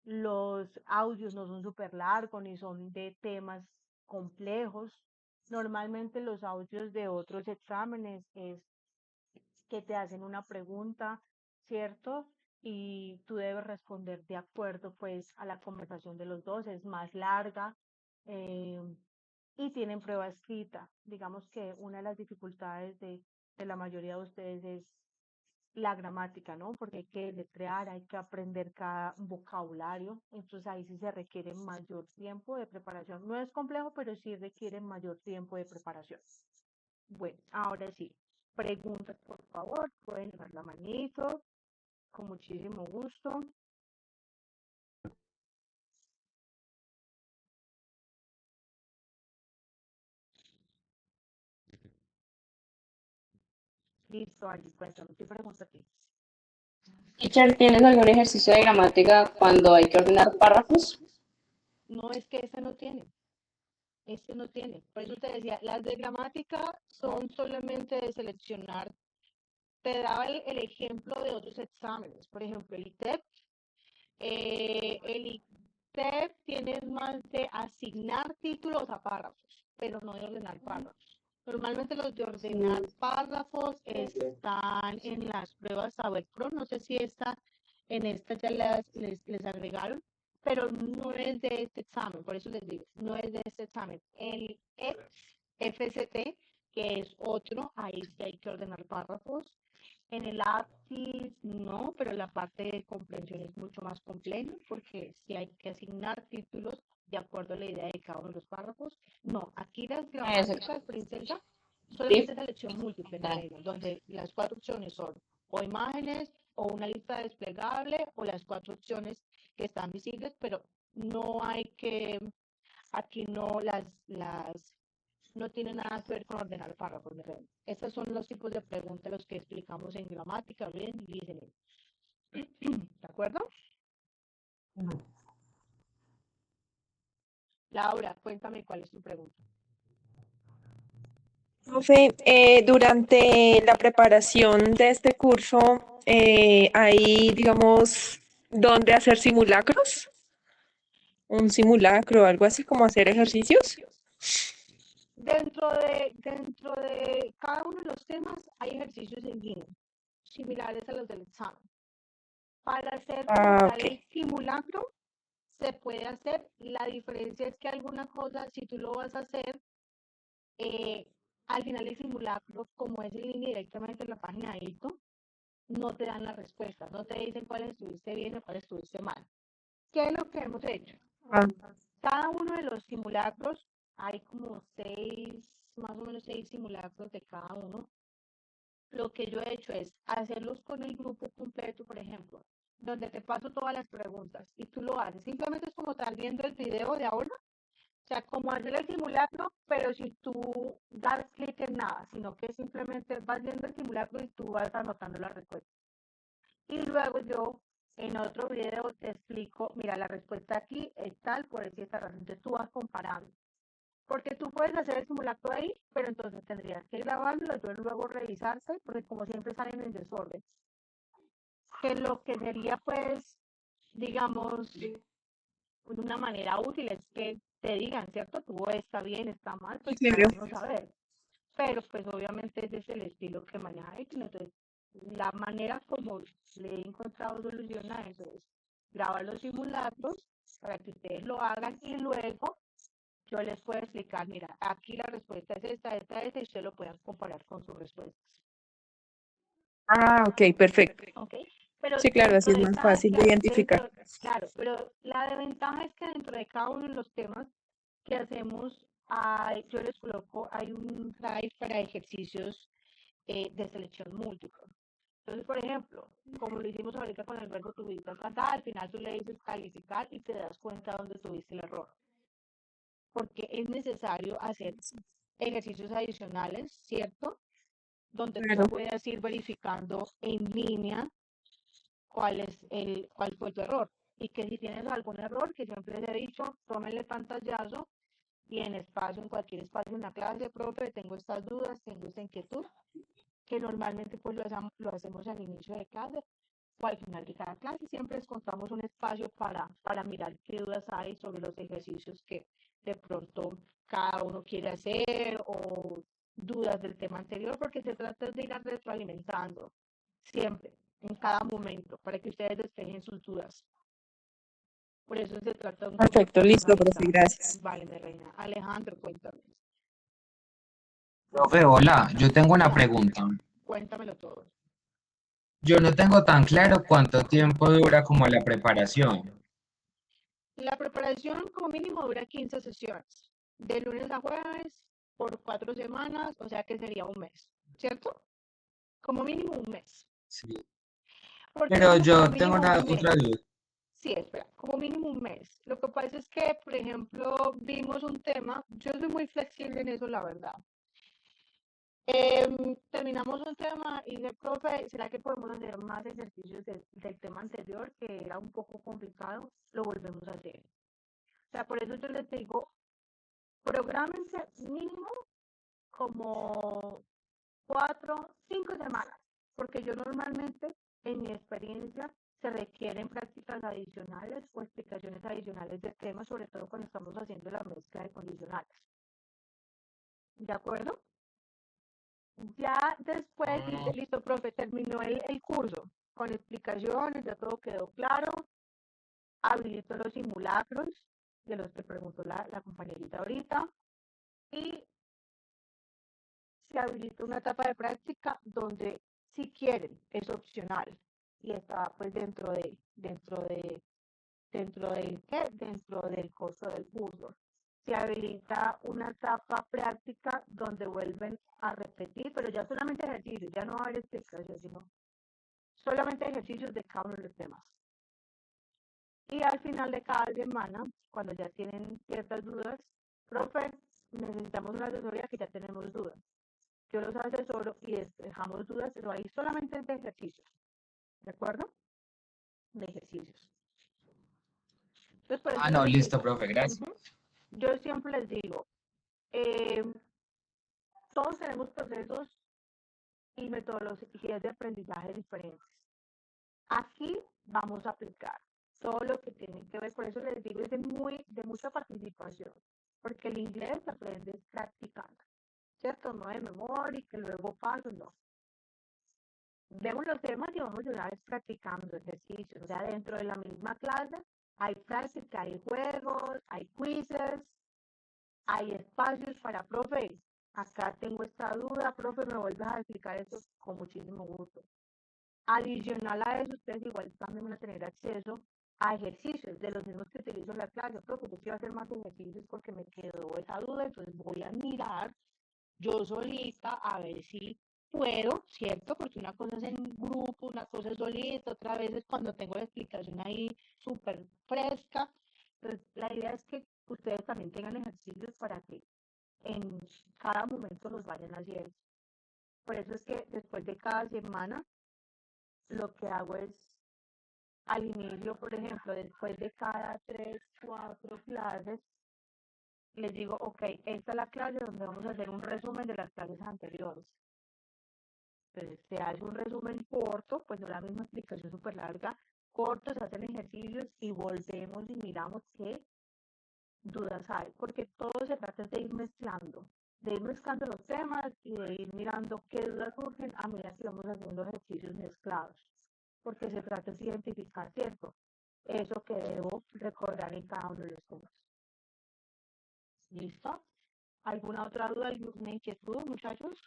Los audios no son súper largos ni son de temas complejos. Normalmente los audios de otros exámenes es que te hacen una pregunta, ¿cierto? Y tú debes responder de acuerdo pues a la conversación de los dos, es más larga eh, y tienen prueba escrita. Digamos que una de las dificultades de la mayoría de ustedes es la gramática, ¿no? Porque hay que letrear, hay que aprender cada vocabulario, entonces ahí sí se requiere mayor tiempo de preparación. No es complejo, pero sí requiere mayor tiempo de preparación. Bueno, ahora sí, preguntas, por favor, pueden dar la manito, con muchísimo gusto. Listo, Ali, cuéntame, ¿qué pregunta tienes? Teacher, ¿tienes algún ejercicio de gramática cuando hay que ordenar párrafos? No, es que este no tiene. Este no tiene. Por eso te decía, las de gramática son solamente de seleccionar. Te daba el ejemplo de otros exámenes, por ejemplo, el ITEP. El ITEP tiene más de asignar títulos a párrafos, pero no de ordenar párrafos. Normalmente los de ordenar párrafos están en las pruebas Saber Pro. No sé si en esta ya les agregaron, pero no es de este examen, por eso les digo, no es de este examen. El FCT, que es otro, ahí sí hay que ordenar párrafos. En el APSIS no, pero la parte de comprensión es mucho más compleja porque si hay que asignar títulos de acuerdo a la idea de cada uno de los párrafos. No, aquí las gramáticas, princesa, solamente es elección múltiple, donde las 4 opciones son o imágenes o una lista desplegable o las 4 opciones que están visibles, pero no hay que, aquí no no tiene nada que ver con ordenar párrafos. Estos son los tipos de preguntas los que explicamos en gramática, reading y listening. ¿De acuerdo? Laura, cuéntame cuál es tu pregunta. Profe, durante la preparación de este curso, ¿hay, digamos, dónde hacer simulacros? ¿Un simulacro, algo así como hacer ejercicios? Dentro de cada uno de los temas hay ejercicios en línea, similares a los del examen. Para hacer como Ah, tal ok. el simulacro, se puede hacer. La diferencia es que alguna cosa, si tú lo vas a hacer, eh, al final del simulacro, como es en línea directamente en la página de ITO, no te dan la respuesta, no te dicen cuál estuviste bien o cuál estuviste mal. ¿Qué es lo que hemos hecho? Ah, Cada uno de los simulacros, hay como más o menos 6 simulacros de cada uno. Lo que yo he hecho es hacerlos con el grupo completo, por ejemplo, donde te paso todas las preguntas y tú lo haces. Simplemente es como estar viendo el video de ahora, o sea, como hacer el simulacro, pero si tú das clic en nada, sino que simplemente vas viendo el simulacro y tú vas anotando la respuesta. Y luego yo en otro video te explico, mira, la respuesta aquí es tal, por esta razón. Entonces tú vas comparando. Porque tú puedes hacer el simulacro ahí, pero entonces tendrías que grabarlo y luego revisarse, porque como siempre salen en desorden. Que lo que sería, pues, digamos, de una manera útil es que te digan, ¿cierto? Tú está bien, está mal, sí, pues para claro. uno saber. Pero pues obviamente ese es el estilo que maneja Edison. Entonces, la manera como le he encontrado solución a eso es grabar los simulacros para que ustedes lo hagan y luego yo les puedo explicar, mira, aquí la respuesta es esta, y ustedes lo puedan comparar con sus respuestas. Ah, ok, perfecto. ¿Ok? Pero Sí, claro, así dentro es de más cada, fácil de identificar. claro, pero la desventaja es que dentro de cada uno de los temas que hacemos, yo les coloco, hay un drive para ejercicios de selección múltiple. Entonces, por ejemplo, como lo hicimos ahorita con el verbo tuviste cantar, al final tú le dices calificar y te das cuenta dónde tuviste el error. Porque es necesario hacer ejercicios adicionales, ¿cierto? Donde tú Claro. puedas ir verificando en línea cuál fue tu error. Y que si tienes algún error, que siempre les he dicho, tómenle pantallazo y en espacio, en cualquier espacio, en la clase, profe, tengo estas dudas, tengo esta inquietud, que normalmente pues lo hacemos al inicio de clase o al final de cada clase. Siempre les contamos un espacio para mirar qué dudas hay sobre los ejercicios que de pronto cada uno quiere hacer o dudas del tema anterior, porque se trata de ir retroalimentando siempre, en cada momento, para que ustedes despejen sus dudas. Por eso se trata de un curso Perfecto, listo, profe, personalizado. gracias. Vale, mi reina. Alejandro, cuéntame. Profe, hola, yo tengo una pregunta. Cuéntamelo todo. Yo no tengo tan claro cuánto tiempo dura como la preparación. La preparación como mínimo dura 15 sesiones, de lunes a jueves, por 4 semanas, o sea que sería un mes, ¿cierto? Como mínimo un mes. Sí. ¿Por qué Pero digo como yo tengo mínimo un otra mes? duda. Sí, espera, como mínimo un mes. Lo que pasa es que, por ejemplo, vimos un tema, yo soy muy flexible en eso, la verdad. Terminamos un tema y de profe, ¿será que podemos hacer más ejercicios del tema anterior, que era un poco complicado? Lo volvemos a hacer. O sea, por eso yo les digo, prográmense mínimo como 4, 5 semanas, porque yo normalmente, en mi experiencia, se requieren prácticas adicionales o explicaciones adicionales de temas, sobre todo cuando estamos haciendo la mezcla de condicionales. ¿De acuerdo? Ya después dice, listo, profe, terminó el curso con explicaciones, ya todo quedó claro, habilito los simulacros de los que preguntó la compañerita ahorita y se habilita una etapa de práctica donde si quieren es opcional y está pues dentro del costo del curso. Se habilita una etapa práctica donde vuelven a repetir, pero ya solamente ejercicios, ya no va a haber explicación, sino solamente ejercicios de cada uno de los temas. Y al final de cada semana, cuando ya tienen ciertas dudas, profe, necesitamos una asesoría que ya tenemos dudas. Yo los asesoro y dejamos dudas, pero ahí solamente es de ejercicios, ¿de acuerdo? De ejercicios. Entonces, por eso Ah, yo no, les listo, digo, profe, gracias. Yo siempre les digo, eh, todos tenemos procesos y metodologías de aprendizaje diferentes. Aquí vamos a aplicar todo lo que tiene que ver, por eso les digo, es de mucha participación, porque el inglés se aprende practicando, ¿cierto? No de memoria y que luego paso, no. Vemos los temas y vamos de una vez practicando ejercicios, o sea, dentro de la misma clase hay práctica, hay juegos, hay quizzes, hay espacios para, profe, acá tengo esta duda, profe, me vuelves a explicar esto con muchísimo gusto. Adicional a eso, ustedes igual también van a tener acceso a ejercicios de los mismos que utilizo en la clase. Profe, yo quiero hacer más ejercicios porque me quedó esa duda, entonces voy a mirar yo solita a ver si puedo, ¿cierto? Porque una cosa es en grupo, una cosa es solita, otra vez es cuando tengo la explicación ahí súper fresca. Entonces, la idea es que ustedes también tengan ejercicios para que en cada momento los vayan haciendo. Por eso es que después de cada semana, lo que hago es al inicio, por ejemplo, después de cada 3, 4 clases, les digo, ok, esta es la clase donde vamos a hacer un resumen de las clases anteriores. Entonces, se hace un resumen corto, pues no la misma explicación súper larga, corto, se hacen ejercicios y volvemos y miramos qué dudas hay, porque todo se trata de ir mezclando los temas y de ir mirando qué dudas surgen a medida que vamos haciendo ejercicios mezclados, porque se trata de identificar, ¿cierto? Eso que debo recordar en cada uno de los temas. ¿Listo? ¿Alguna otra duda, alguna inquietud, muchachos?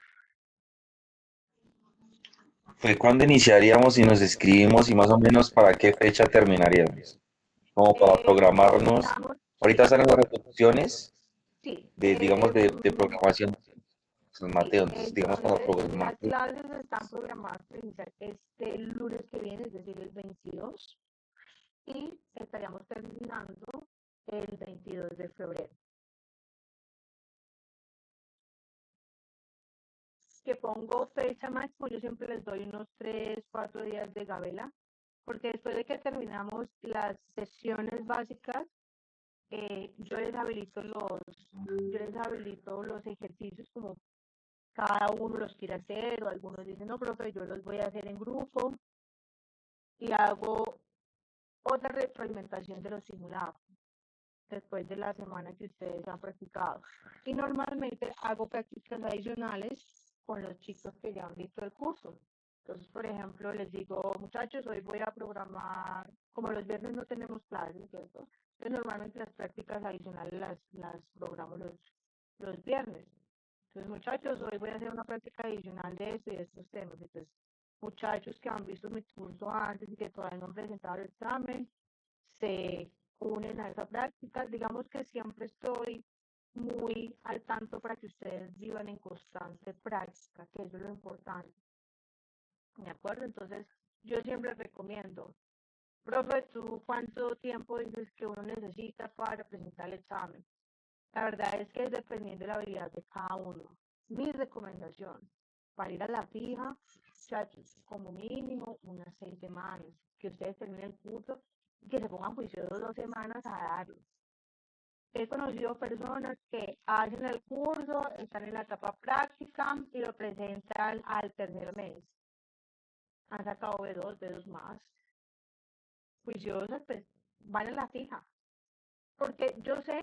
Fue cuando iniciaríamos y nos escribimos y más o menos para qué fecha terminaríamos. Como para programarnos. Estamos, Ahorita salen las repeticiones sí, digamos, de programación. San sí, Mateo, entonces, digamos, para entonces las programar. clases están programadas para iniciar este lunes que viene, es decir, el 22, y estaríamos terminando el 22 de febrero. Que pongo fecha máximo, yo siempre les doy unos 3, 4 días de gabela, porque después de que terminamos las sesiones básicas, yo les habilito los ejercicios como cada uno los quiere hacer, o algunos dicen, no, profe, yo los voy a hacer en grupo, y hago otra retroalimentación de los simulados después de la semana que ustedes han practicado. Y normalmente hago prácticas adicionales con los chicos que ya han visto el curso. Entonces, por ejemplo, les digo, muchachos, hoy voy a programar, como los viernes no tenemos clases, ¿cierto? Entonces, normalmente las prácticas adicionales las programo los viernes. Entonces, muchachos, hoy voy a hacer una práctica adicional de esto y de estos temas. Entonces, muchachos que han visto mi curso antes y que todavía no han presentado el examen, se unen a esa práctica. Digamos que siempre estoy muy al tanto para que ustedes vivan en constante práctica, que eso es lo importante. ¿De acuerdo? Entonces, yo siempre recomiendo, profe, ¿tú cuánto tiempo dices que uno necesita para presentar el examen? La verdad es que es dependiendo de la habilidad de cada uno. Mi recomendación para ir a la fija, muchachos, como mínimo unas 6 semanas, que ustedes terminen el curso y que se pongan juiciosos 2 semanas a darlo. He conocido personas que hacen el curso, están en la etapa práctica y lo presentan al tercer mes. Han sacado B2, B2 más. Juiciosas, pues van a la fija. Porque yo sé,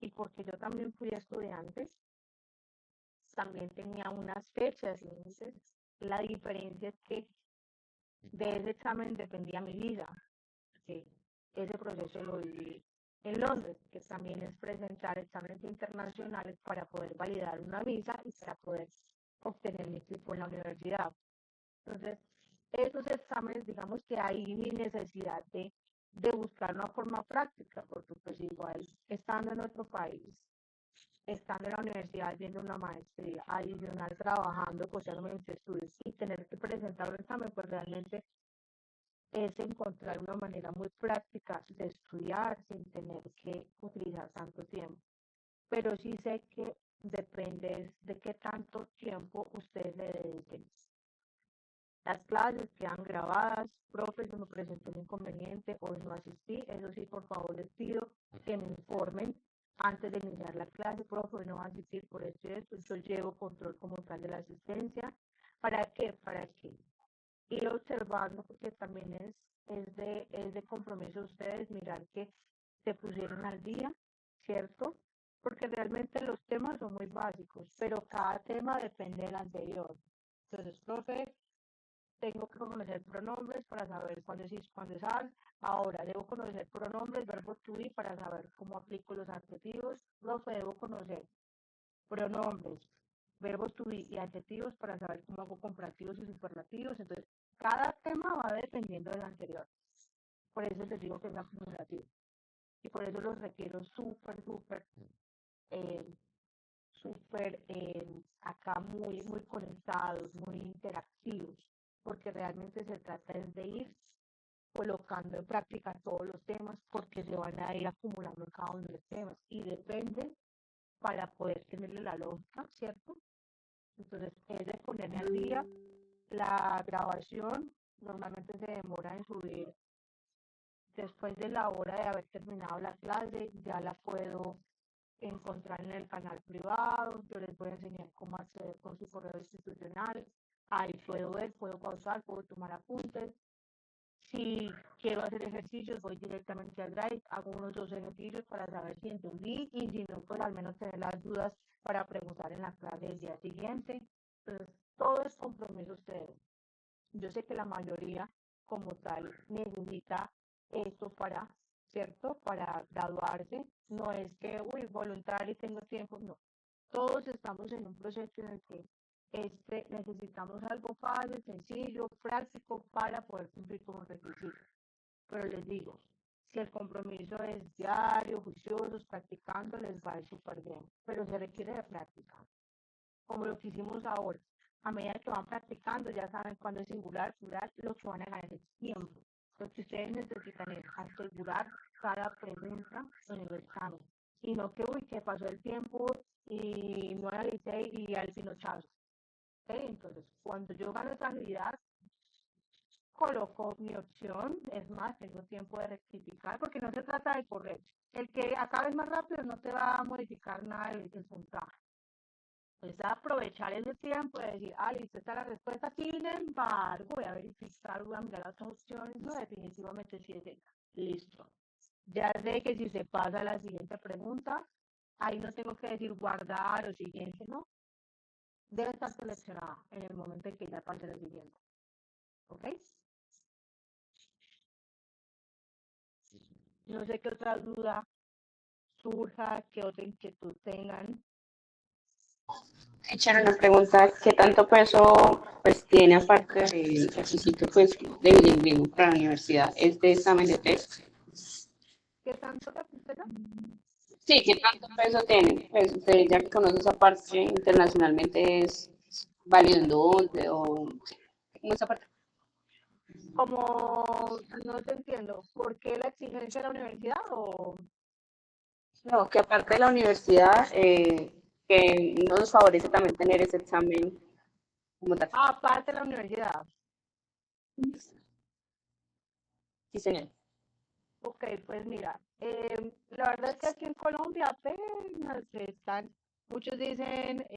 y porque yo también fui estudiante, también tenía unas fechas límites. La diferencia es que de ese examen dependía mi vida. Que ese proceso lo viví en Londres, que también es presentar exámenes internacionales para poder validar una visa y para poder obtener mi tipo en la universidad. Entonces, esos exámenes, digamos que hay mi necesidad de buscar una forma práctica, porque pues igual estando en otro país, estando en la universidad viendo una maestría, adicional trabajando, posiblemente mis estudios y tener que presentar un examen, pues realmente es encontrar una manera muy práctica de estudiar sin tener que utilizar tanto tiempo. Pero sí sé que depende de qué tanto tiempo ustedes le dediquen. Las clases quedan grabadas, profe, se me presentó un inconveniente, hoy no asistí, eso sí, por favor les pido que me informen antes de iniciar la clase, profe, no va a asistir por esto y esto, yo llevo control como tal de la asistencia. ¿Para qué? Para que ir observando, porque también es de compromiso de ustedes mirar que se pusieron al día, ¿cierto? Porque realmente los temas son muy básicos, pero cada tema depende del anterior. Entonces, profe, tengo que conocer pronombres para saber cuándo es is, cuándo es as. Ahora, debo conocer pronombres, verbos to be para saber cómo aplico los adjetivos. Profe, debo conocer pronombres, verbos to be y adjetivos para saber cómo hago comparativos y superlativos. Entonces, cada tema va dependiendo del anterior. Por eso les digo que es acumulativo. Y por eso los requiero eh, acá muy conectados, muy interactivos, porque realmente se trata de ir colocando en práctica todos los temas, porque se van a ir acumulando cada uno de los temas y depende para poder tenerle la lógica, ¿cierto? Entonces, es de ponerme al día. La grabación normalmente se demora en subir después de la hora de haber terminado la clase, ya la puedo encontrar en el canal privado. Yo les voy a enseñar cómo acceder con su correo institucional. Ahí puedo ver, puedo pausar, puedo tomar apuntes. Si quiero hacer ejercicios, voy directamente al Drive, hago unos 2 ejercicios para saber si entendí y si no, pues al menos tener las dudas para preguntar en la clase del día siguiente. Entonces, todo es compromiso ustedes. Yo sé que la mayoría como tal necesita esto para, ¿cierto? Para graduarse. No es que, uy, voluntario y tengo tiempo, no. Todos estamos en un proceso en el que necesitamos algo fácil, sencillo, práctico para poder cumplir con los requisitos. Pero les digo, si el compromiso es diario, juiciosos, practicando, les va a ir súper bien. Pero se requiere de práctica, como lo que hicimos ahora. A medida que van practicando, ya saben cuándo es singular, plural, lo que van a ganar es tiempo. Lo que ustedes necesitan es asegurar cada pregunta en el examen. Y no que, uy, que pasó el tiempo y no analicé y al pinochazo. ¿Okay? Entonces, cuando yo gano esa habilidad, coloco mi opción, es más, tengo tiempo de rectificar, porque no se trata de correr. El que acabes más rápido no te va a modificar nada del puntaje. Entonces, aprovechar ese tiempo de decir, listo, esta es la respuesta. Sin embargo, voy a verificar, voy a mirar las opciones. No, definitivamente sí es esa. Listo. Ya sé que si se pasa a la siguiente pregunta, ahí no tengo que decir guardar o siguiente, no. Debe estar seleccionada en el momento en que ya pase la siguiente. ¿Ok? No sé qué otra duda surja, qué otra inquietud tengan. Echar una pregunta, ¿qué tanto peso pues tiene aparte del requisito pues de bilingüismo para la universidad este examen de test? ¿Qué tanto te funciona? Sí, ¿qué tanto peso tiene? Pues usted ya que conoce esa parte internacionalmente es válido en dónde o cómo esa parte. Como no te entiendo, ¿por qué la exigencia de la universidad o No, que aparte de la universidad, que nos favorece también tener ese examen como tal. aparte de la universidad? Sí, señor. Ok, pues mira, la verdad es que aquí en Colombia apenas están, muchos dicen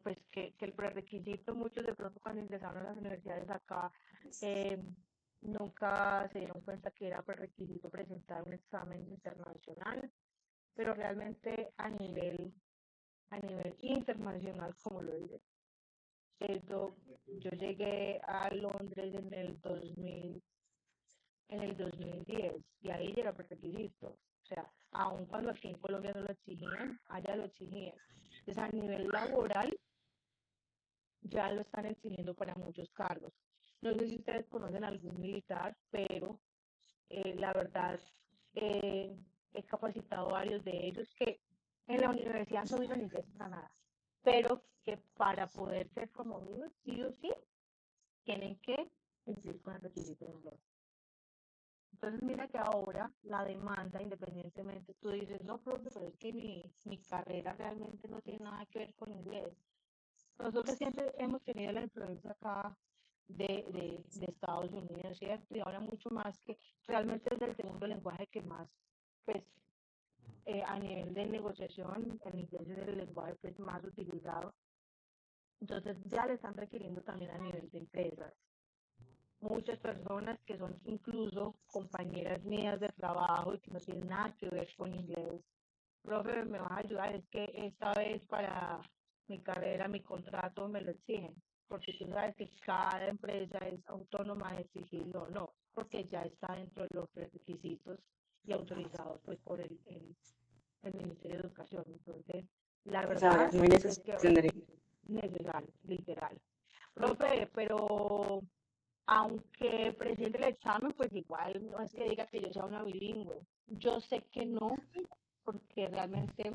pues que el prerequisito, muchos de pronto cuando ingresaron a las universidades acá nunca se dieron cuenta que era prerequisito presentar un examen internacional, pero realmente a nivel internacional, como lo dice, yo llegué a Londres en el 2010 y ahí ya era prerequisito. O sea, aun cuando aquí en Colombia no lo exigían, allá lo exigían. Entonces, a nivel laboral, ya lo están exigiendo para muchos cargos. No sé si ustedes conocen algún militar, pero la verdad he capacitado varios de ellos que en la universidad no vieron inglés para nada, pero que para poder ser promovidos, sí o sí, tienen que cumplir con el requisito de inglés. Entonces, mira que ahora la demanda, independientemente, tú dices, no, profe, pero es que mi carrera realmente no tiene nada que ver con inglés. Nosotros siempre hemos tenido la influencia acá de Estados Unidos, ¿cierto? Y ahora mucho más que realmente es el segundo lenguaje que más pues a nivel de negociación, el inglés es el lenguaje pues, más utilizado. Entonces ya le están requiriendo también a nivel de empresas. Muchas personas que son incluso compañeras mías de trabajo y que no tienen nada que ver con inglés. Profe, me vas a ayudar, es que esta vez para mi carrera, mi contrato me lo exigen, porque tú sabes que cada empresa es autónoma de exigirlo o no, porque ya está dentro de los requisitos y autorizados pues por el Ministerio de Educación. Entonces, la O sea, verdad es muy es que necesario. necesario, literal. Profe, pero aunque presente el examen, pues igual no es que diga que yo sea una bilingüe. Yo sé que no, porque realmente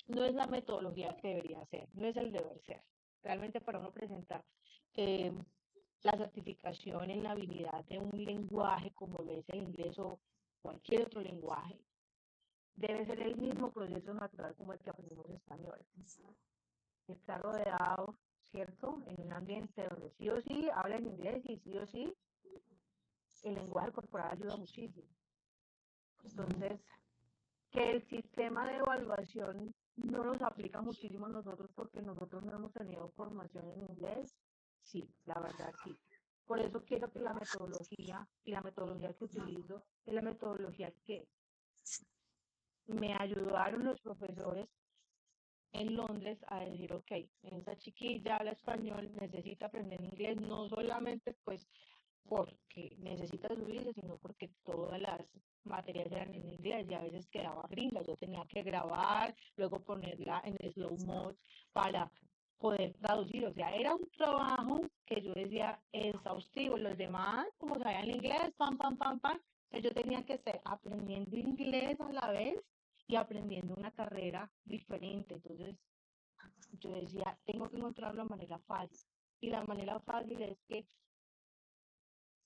no es la metodología que debería ser, no es el deber ser. Realmente para uno presentar eh, la certificación en la habilidad de un lenguaje como lo es el inglés o cualquier otro lenguaje, debe ser el mismo proceso natural como el que aprendemos español. Está rodeado, ¿cierto?, en un ambiente donde sí o sí hablan inglés y sí o sí el lenguaje corporal ayuda muchísimo. Entonces, que el sistema de evaluación no nos aplica muchísimo a nosotros porque nosotros no hemos tenido formación en inglés, sí, la verdad sí. Por eso quiero que la metodología y la metodología que utilizo es la metodología que me ayudaron los profesores en Londres a decir, ok, esa chiquilla habla español, necesita aprender inglés, no solamente pues porque necesita subirse, sino porque todas las materias eran en inglés y a veces quedaba gringa, yo tenía que grabar, luego ponerla en slow mode para poder traducir, o sea, era un trabajo que yo decía exhaustivo, los demás, como sabían inglés, pam, pam, pam, pam, yo tenía que estar aprendiendo inglés a la vez y aprendiendo una carrera diferente, entonces yo decía, tengo que encontrar la manera fácil, y la manera fácil es que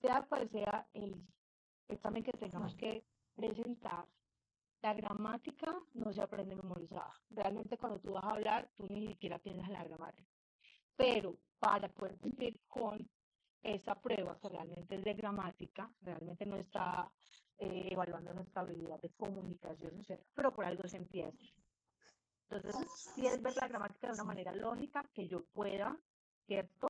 sea cual sea el examen que tengamos que presentar, la gramática no se aprende memorizada. Realmente cuando tú vas a hablar, tú ni siquiera piensas en la gramática. Pero para poder cumplir con esa prueba que realmente es de gramática, realmente no está evaluando nuestra habilidad de comunicación, ¿cierto? Pero por algo se empieza. Entonces, si es ver la gramática de una manera lógica, que yo pueda, ¿cierto?,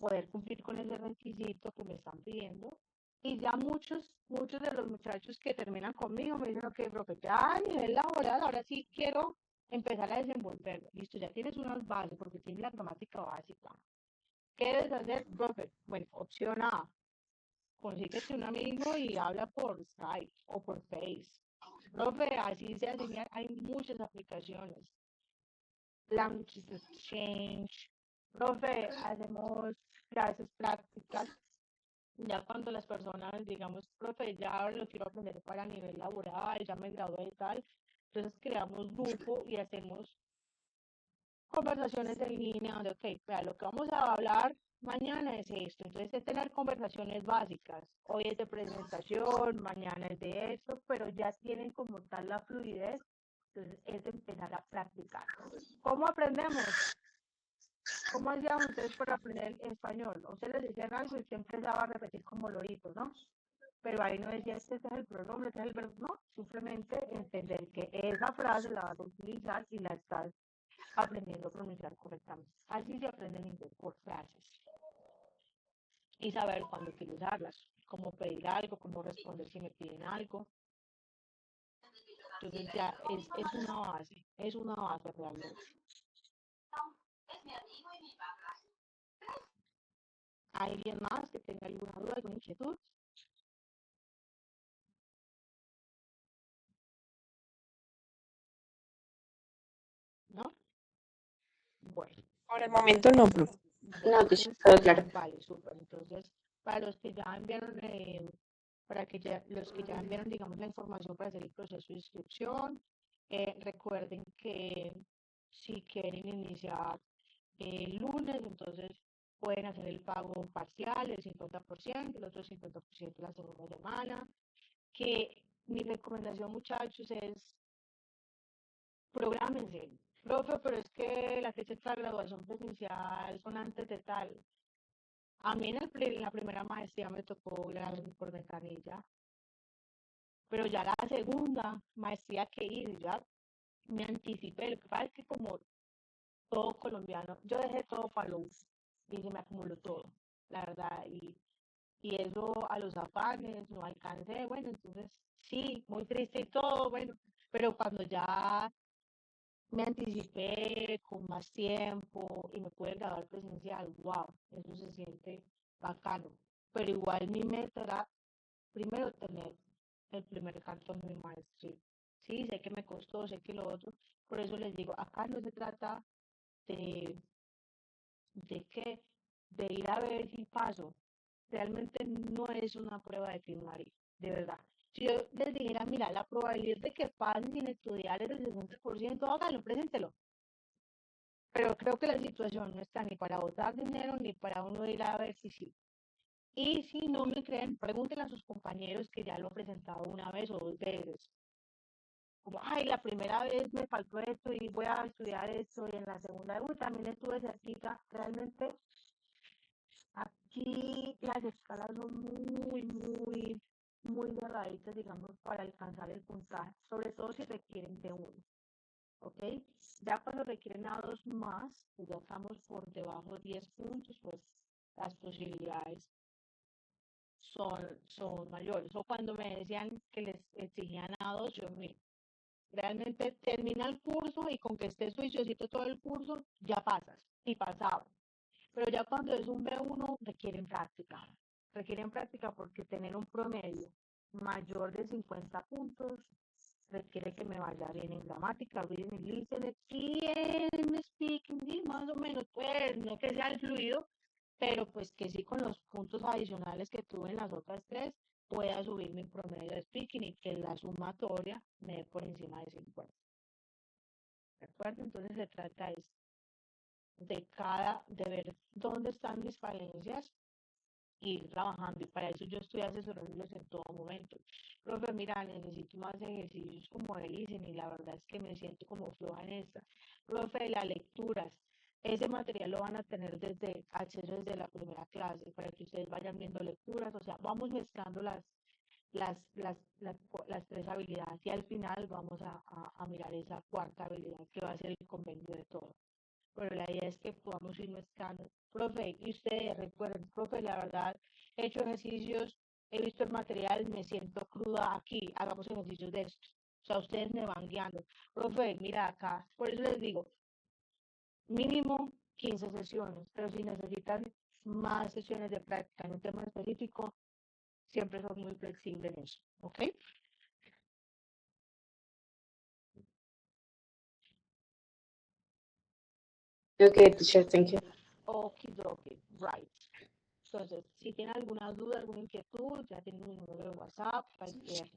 poder cumplir con ese requisito que me están pidiendo. Y ya muchos de los muchachos que terminan conmigo me dicen, ok, profe, ya a nivel laboral, ahora sí quiero empezar a desenvolverlo. Listo, ya tienes unas bases porque tienes la gramática básica. ¿Qué debes hacer, profe? Bueno, opción A, consíguete un amigo y habla por Skype o por Face. Profe, así se hace, hay muchas aplicaciones. Language Exchange. Profe, hacemos clases prácticas. Ya cuando las personas, digamos, profe, ya ahora lo quiero aprender para nivel laboral, ya me gradué y tal, entonces creamos grupo y hacemos conversaciones en línea donde, ok, vea, lo que vamos a hablar mañana es esto, entonces es tener conversaciones básicas, hoy es de presentación, mañana es de esto, pero ya tienen como tal la fluidez, entonces es de empezar a practicar. ¿Cómo aprendemos? ¿Cómo hacían ustedes para aprender español? Ustedes les decían algo y siempre empezaba a repetir como loritos, ¿no? Pero ahí no decía, este es el pronombre, este es el verbo, no, simplemente entender que esa frase la vas a utilizar y la estás aprendiendo a pronunciar correctamente. Así se aprende en inglés por frases. Y saber cuándo quiero usarlas, cómo pedir algo, cómo responder si me piden algo. Entonces ya es una base realmente. ¿Alguien más que tenga alguna duda, alguna inquietud? ¿No? Bueno. Por el momento no, profe. No, que sí, quedó claro. Vale, súper. Entonces, para los que ya enviaron, los que ya enviaron, digamos, la información para hacer el proceso de inscripción, recuerden que si quieren iniciar el lunes, entonces pueden hacer el pago parcial, el 50%, el otro 50% la segunda semana. Que mi recomendación, muchachos, es prográmense. Profe, pero es que las fechas para graduación presencial son antes de tal. A mí en la primera maestría me tocó graduarme por ventanilla. pero ya la segunda maestría que hice, ya me anticipé. Lo que pasa es que como todo colombiano, yo dejé todo para lo y se me acumuló todo, la verdad, y eso a los afanes, no alcancé, bueno, entonces sí, muy triste y todo, bueno, pero cuando ya me anticipé con más tiempo y me pude graduar presencial, wow, eso se siente bacano, pero igual mi meta era primero tener el primer cartón de mi maestría. Sí, sé que me costó, sé que lo otro, por eso les digo, acá no se trata de, de que, de ir a ver si paso. Realmente no es una prueba de primaria, de verdad. Si yo les dijera, mira, la probabilidad de que pasen sin estudiar es del 60%, hágalo, preséntelo. Pero creo que la situación no está ni para botar dinero ni para uno ir a ver si sí. Y si no me creen, pregúntenle a sus compañeros que ya lo han presentado una vez o dos veces. Como, ay, la primera vez me faltó esto y voy a estudiar esto, y en la segunda vez también estuve cerquita. Realmente aquí las escalas son muy cerraditas, digamos, para alcanzar el puntaje, sobre todo si requieren de uno, ¿ok? Ya cuando requieren a dos más, pues ya estamos por debajo de 10 puntos, pues las posibilidades son mayores. O cuando me decían que les exigían a dos, yo miro, realmente termina el curso y con que estés juiciosito todo el curso, ya pasas, y pasaba. Pero ya cuando es un B1 requieren práctica porque tener un promedio mayor de 50 puntos requiere que me vaya bien en gramática, reading y listening y en speaking, sí, más o menos, pues no que sea el fluido, pero pues que sí con los puntos adicionales que tuve en las otras tres pueda subir mi promedio de speaking y que la sumatoria me dé por encima de 50. ¿De acuerdo? Entonces se trata de ver dónde están mis falencias y ir trabajando, y para eso yo estoy asesorándolos en todo momento. Profe, mira, necesito más ejercicios como de listening y la verdad es que me siento como floja en esta. Profe, las lecturas, ese material lo van a tener desde acceso desde la primera clase para que ustedes vayan viendo lecturas, o sea, vamos mezclando las tres habilidades y al final vamos a mirar esa cuarta habilidad que va a ser el convenio de todo. Pero la idea es que podamos ir mezclando. Profe, y ustedes recuerden, profe, la verdad, he hecho ejercicios, he visto el material, me siento cruda aquí, hagamos ejercicios de esto. O sea, ustedes me van guiando. Profe, mira acá, por eso les digo, mínimo 15 sesiones, pero si necesitan más sesiones de práctica en un tema específico, siempre son muy flexibles en eso, ¿ok? Okay, teacher, thank you. Okidoki, right. Entonces, si tienen alguna duda, alguna inquietud, ya tienen mi número de WhatsApp, cualquier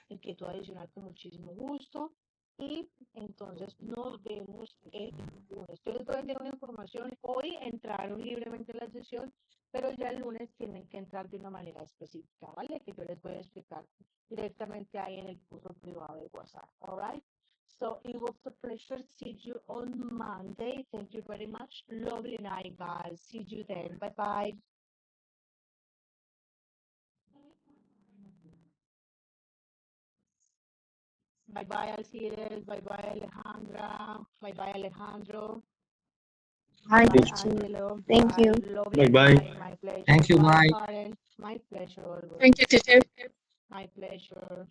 inquietud adicional con muchísimo gusto. Y entonces nos vemos el lunes. Yo les voy a enviar una información. Hoy entraron libremente en la sesión, pero ya el lunes tienen que entrar de una manera específica, ¿vale? Que yo les voy a explicar directamente ahí en el curso privado de WhatsApp. All right? So it was a pleasure to see you on Monday. Thank you very much. Lovely night, guys. See you then. Bye bye. Bye bye, Alcides. Bye bye, Alejandra. Bye bye, Alejandro. Hi, Bye, Yes. Angelo. thank you. Lovely Bye-bye. night. My pleasure. Thank you, Bye, bye. Karen. My pleasure always. Thank you, teacher. My pleasure.